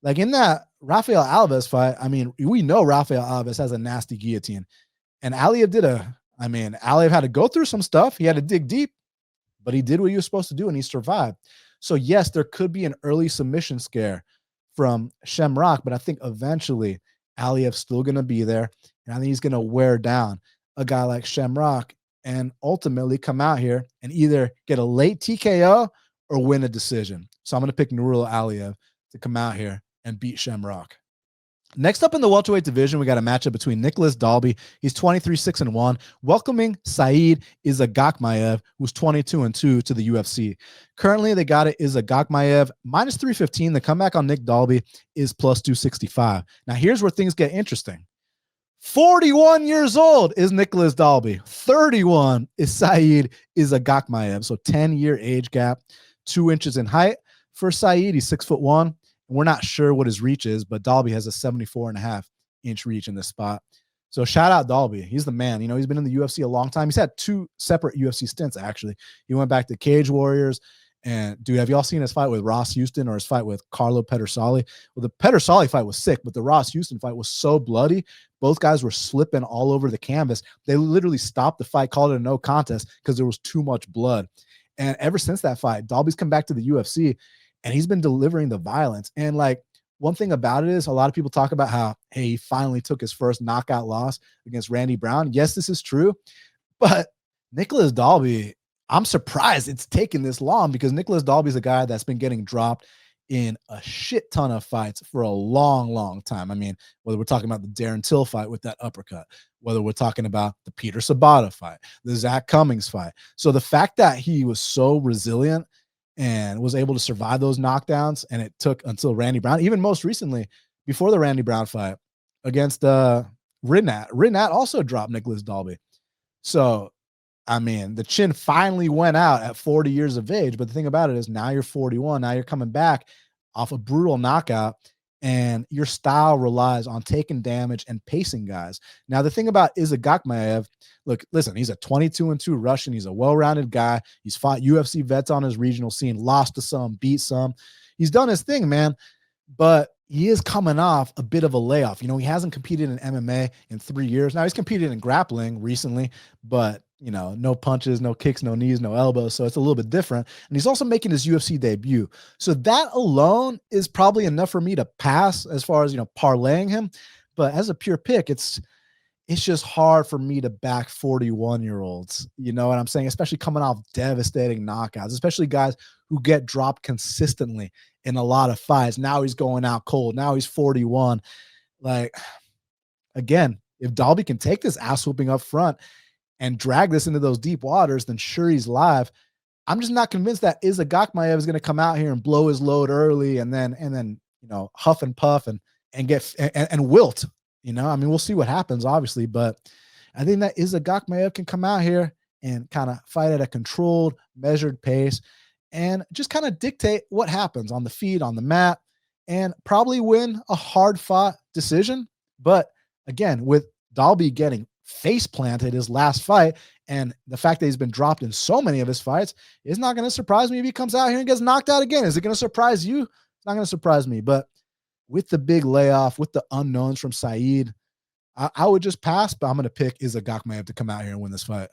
S1: Like in that Rafael Alves fight, I mean, we know Rafael Alves has a nasty guillotine. And Aliyev Aliyev had to go through some stuff. He had to dig deep, but he did what he was supposed to do, and he survived. So yes, there could be an early submission scare from Shamrock, but I think eventually Aliyev's still going to be there, and I think he's going to wear down a guy like Shamrock and ultimately come out here and either get a late TKO or win a decision. So I'm going to pick Nurullo Aliyev to come out here and beat Shamrock. Next up in the welterweight division, we got a matchup between Nicholas Dalby. He's 23-6-1, welcoming Said Yakhyaev, who's 22-2 to the UFC. Currently, they got it Yakhyaev minus 315. The comeback on Nick Dalby is plus 265. Now, here's where things get interesting. 41 years old is Nicholas Dalby. 31 is Said Yakhyaev. So 10-year age gap, 2 inches in height. For Said, he's 6'1". We're not sure what his reach is, but Dalby has a 74.5-inch reach in this spot. So shout out Dalby. He's the man. You know, he's been in the UFC a long time. He's had 2 separate UFC stints, actually. He went back to Cage Warriors. And, dude, have y'all seen his fight with Ross Houston or his fight with Carlo Pedersoli? Well, the Pedersoli fight was sick, but the Ross Houston fight was so bloody. Both guys were slipping all over the canvas. They literally stopped the fight, called it a no contest because there was too much blood. And ever since that fight, Dalby's come back to the UFC, and he's been delivering the violence. And like, one thing about it is a lot of people talk about how, hey, he finally took his first knockout loss against Randy Brown. Yes, this is true, but Nicholas Dalby, I'm surprised it's taken this long, because Nicholas Dalby is a guy that's been getting dropped in a shit ton of fights for a long, long time. I mean, whether we're talking about the Darren Till fight with that uppercut, whether we're talking about the Peter Sabata fight, the Zach Cummings fight. So the fact that he was so resilient and was able to survive those knockdowns, and it took until Randy Brown, even most recently, before the Randy Brown fight against Rinat also dropped Nicholas Dalby. So, I mean, the chin finally went out at 40 years of age, but the thing about it is now you're 41, now you're coming back off a brutal knockout, and your style relies on taking damage and pacing guys. Now, the thing about Yakhyaev, look, listen, he's a 22-2 Russian. He's a well-rounded guy. He's fought UFC vets on his regional scene, lost to some, beat some. He's done his thing, man. But, he is coming off a bit of a layoff. You know, he hasn't competed in MMA in 3 years. Now he's competed in grappling recently, but you know, no punches, no kicks, no knees, no elbows. So it's a little bit different. And he's also making his UFC debut. So that alone is probably enough for me to pass as far as, you know, parlaying him. But as a pure pick, it's just hard for me to back 41-year-olds. You know what I'm saying? Especially coming off devastating knockouts, especially guys who get dropped consistently in a lot of fights. Now he's going out cold. Now he's 41. Like, again, if Dalby can take this ass whooping up front and drag this into those deep waters, then sure, he's live. I'm just not convinced that Yakhyaev is going to come out here and blow his load early and then you know, huff and puff and get and wilt. You know, I mean, we'll see what happens, obviously, but I think that Yakhyaev can come out here and kind of fight at a controlled, measured pace and just kind of dictate what happens on the feet, on the mat, and probably win a hard-fought decision. But again, with Dalby getting face planted his last fight and the fact that he's been dropped in so many of his fights, it's not going to surprise me if he comes out here and gets knocked out again. Is it going to surprise you? It's not going to surprise me, but with the big layoff, with the unknowns from Saeed, I would just pass, but I'm going to pick Yakhyaev to come out here and win this fight.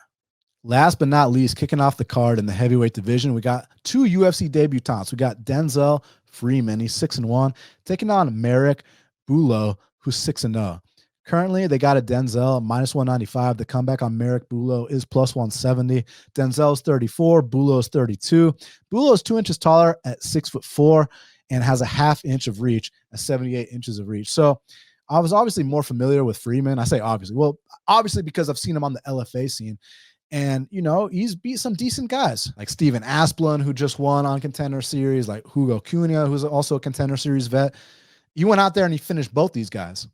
S1: Last but not least, kicking off the card in the heavyweight division, we got two UFC debutants. We got Denzel Freeman, he's 6-1, taking on Merrick Bulo, who's 6-0. Currently, they got a Denzel minus 195. The comeback on Merrick Bulo is plus 170. Denzel's 34, Bulo's 32. Bulo's 2 inches taller at 6'4" and has a half inch of reach at 78 inches of reach. So I was obviously more familiar with Freeman. I say obviously. Well, obviously because I've seen him on the LFA scene. And, you know, he's beat some decent guys like Steven Asplund, who just won on Contender Series, like Hugo Cunha, who's also a Contender Series vet. He went out there and he finished both these guys.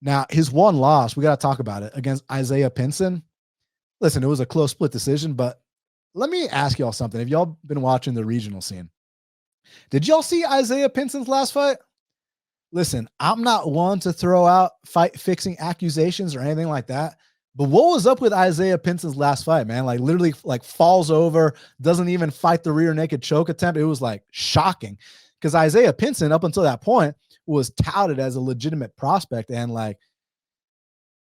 S1: Now, his one loss, we got to talk about it, against Isaiah Pinson. Listen, it was a close split decision, but let me ask y'all something. Have y'all been watching the regional scene? Did y'all see Isaiah Pinson's last fight? Listen, I'm not one to throw out fight fixing accusations or anything like that. But what was up with Isaiah Pinson's last fight, man? Like literally like falls over, doesn't even fight the rear naked choke attempt. It was like shocking because Isaiah Pinson up until that point was touted as a legitimate prospect. And like,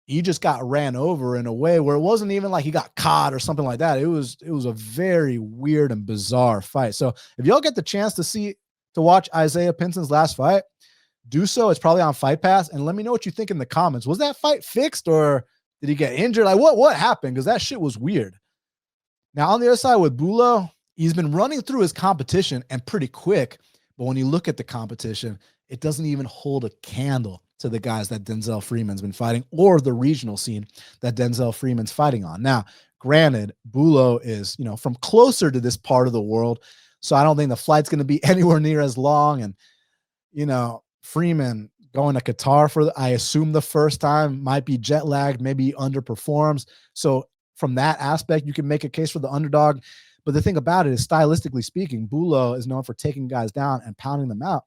S1: he just got ran over in a way where it wasn't even like he got caught or something like that. It was a very weird and bizarre fight. So if y'all get the chance to watch Isaiah Pinson's last fight, do so. It's probably on Fight Pass. And let me know what you think in the comments. Was that fight fixed or did he get injured? Like what happened? Because that shit was weird. Now on the other side with Bulo, he's been running through his competition and pretty quick. But when you look at the competition, it doesn't even hold a candle to the guys that Denzel Freeman's been fighting or the regional scene that Denzel Freeman's fighting on. Now, granted, Bulo is, you know, from closer to this part of the world. So I don't think the flight's going to be anywhere near as long. And, you know, Freeman going to Qatar I assume the first time, might be jet lagged, maybe underperforms. So from that aspect, you can make a case for the underdog. But the thing about it is, stylistically speaking, Bulo is known for taking guys down and pounding them out.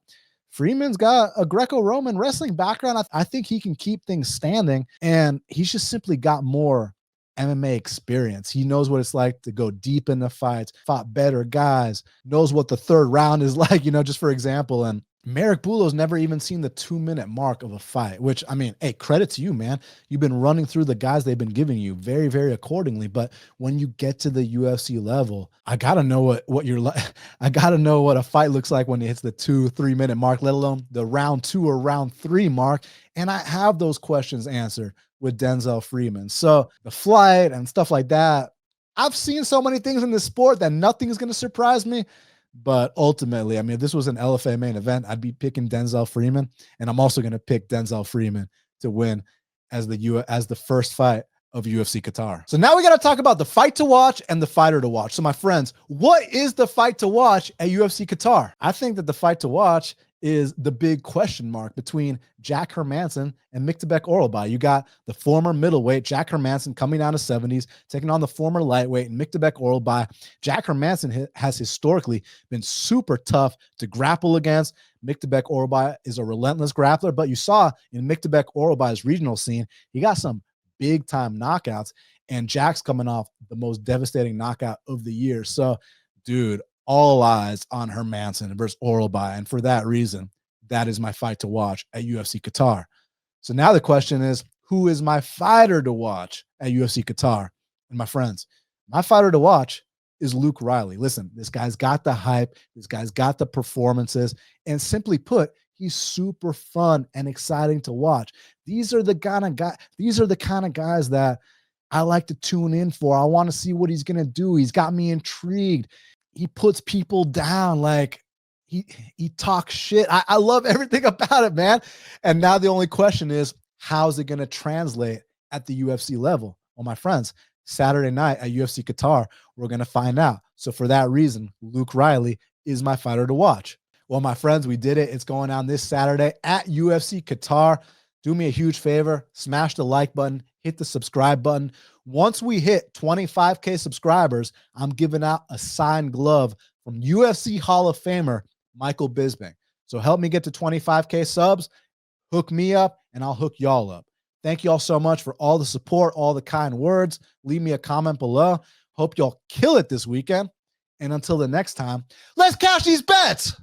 S1: Freeman's got a Greco-Roman wrestling background. I think he can keep things standing, and he's just simply got more MMA experience. He knows what it's like to go deep into fights, fought better guys, knows what the third round is like, you know, just for example. And Merrick Bulo's never even seen the 2-minute mark of a fight, which, I mean, hey, credit to you, man. You've been running through the guys they've been giving you very, very accordingly. But when you get to the UFC level, I got to know what you're like. I got to know what a fight looks like when it hits the 2-3 minute mark, let alone the round 2 or round 3 mark. And I have those questions answered with Denzel Freeman. So the flight and stuff like that, I've seen so many things in this sport that nothing is going to surprise me. But ultimately, I mean, if this was an LFA main event, I'd be picking Denzel Freeman. And I'm also going to pick Denzel Freeman to win as the first fight of UFC Qatar. So now we got to talk about the fight to watch and the fighter to watch. So my friends, what is the fight to watch at UFC Qatar? I think that the fight to watch is the big question mark between Jack Hermansson and Myktybek Orolbai. You got the former middleweight Jack Hermansson coming down to 70s, taking on the former lightweight Myktybek Orolbai. Jack Hermansson has historically been super tough to grapple against. Myktybek Orolbai is a relentless grappler, but you saw in Myktybek Orolbai's regional scene, he got some big time knockouts, and Jack's coming off the most devastating knockout of the year. So, dude, all eyes on Hermansson versus Orolbai. And for that reason, that is my fight to watch at UFC Qatar. So now the question is, who is my fighter to watch at UFC Qatar? And my friends, my fighter to watch is Luke Riley. Listen, this guy's got the hype. This guy's got the performances. And simply put, he's super fun and exciting to watch. These are the kind of guys that I like to tune in for. I want to see what he's going to do. He's got me intrigued. He puts people down. Like, he talks shit. I love everything about it, man. And now the only question is, how's it going to translate at the UFC level? Well, my friends, Saturday night at UFC Qatar, we're going to find out. So for that reason, Luke Riley is my fighter to watch. Well, my friends, we did it. It's going on this Saturday at UFC Qatar. Do me a huge favor, smash the like button, hit the subscribe button. Once we hit 25K subscribers, I'm giving out a signed glove from UFC Hall of Famer Michael Bisping. So help me get to 25K subs, hook me up, and I'll hook y'all up. Thank y'all so much for all the support, all the kind words. Leave me a comment below. Hope y'all kill it this weekend. And until the next time, let's cash these bets.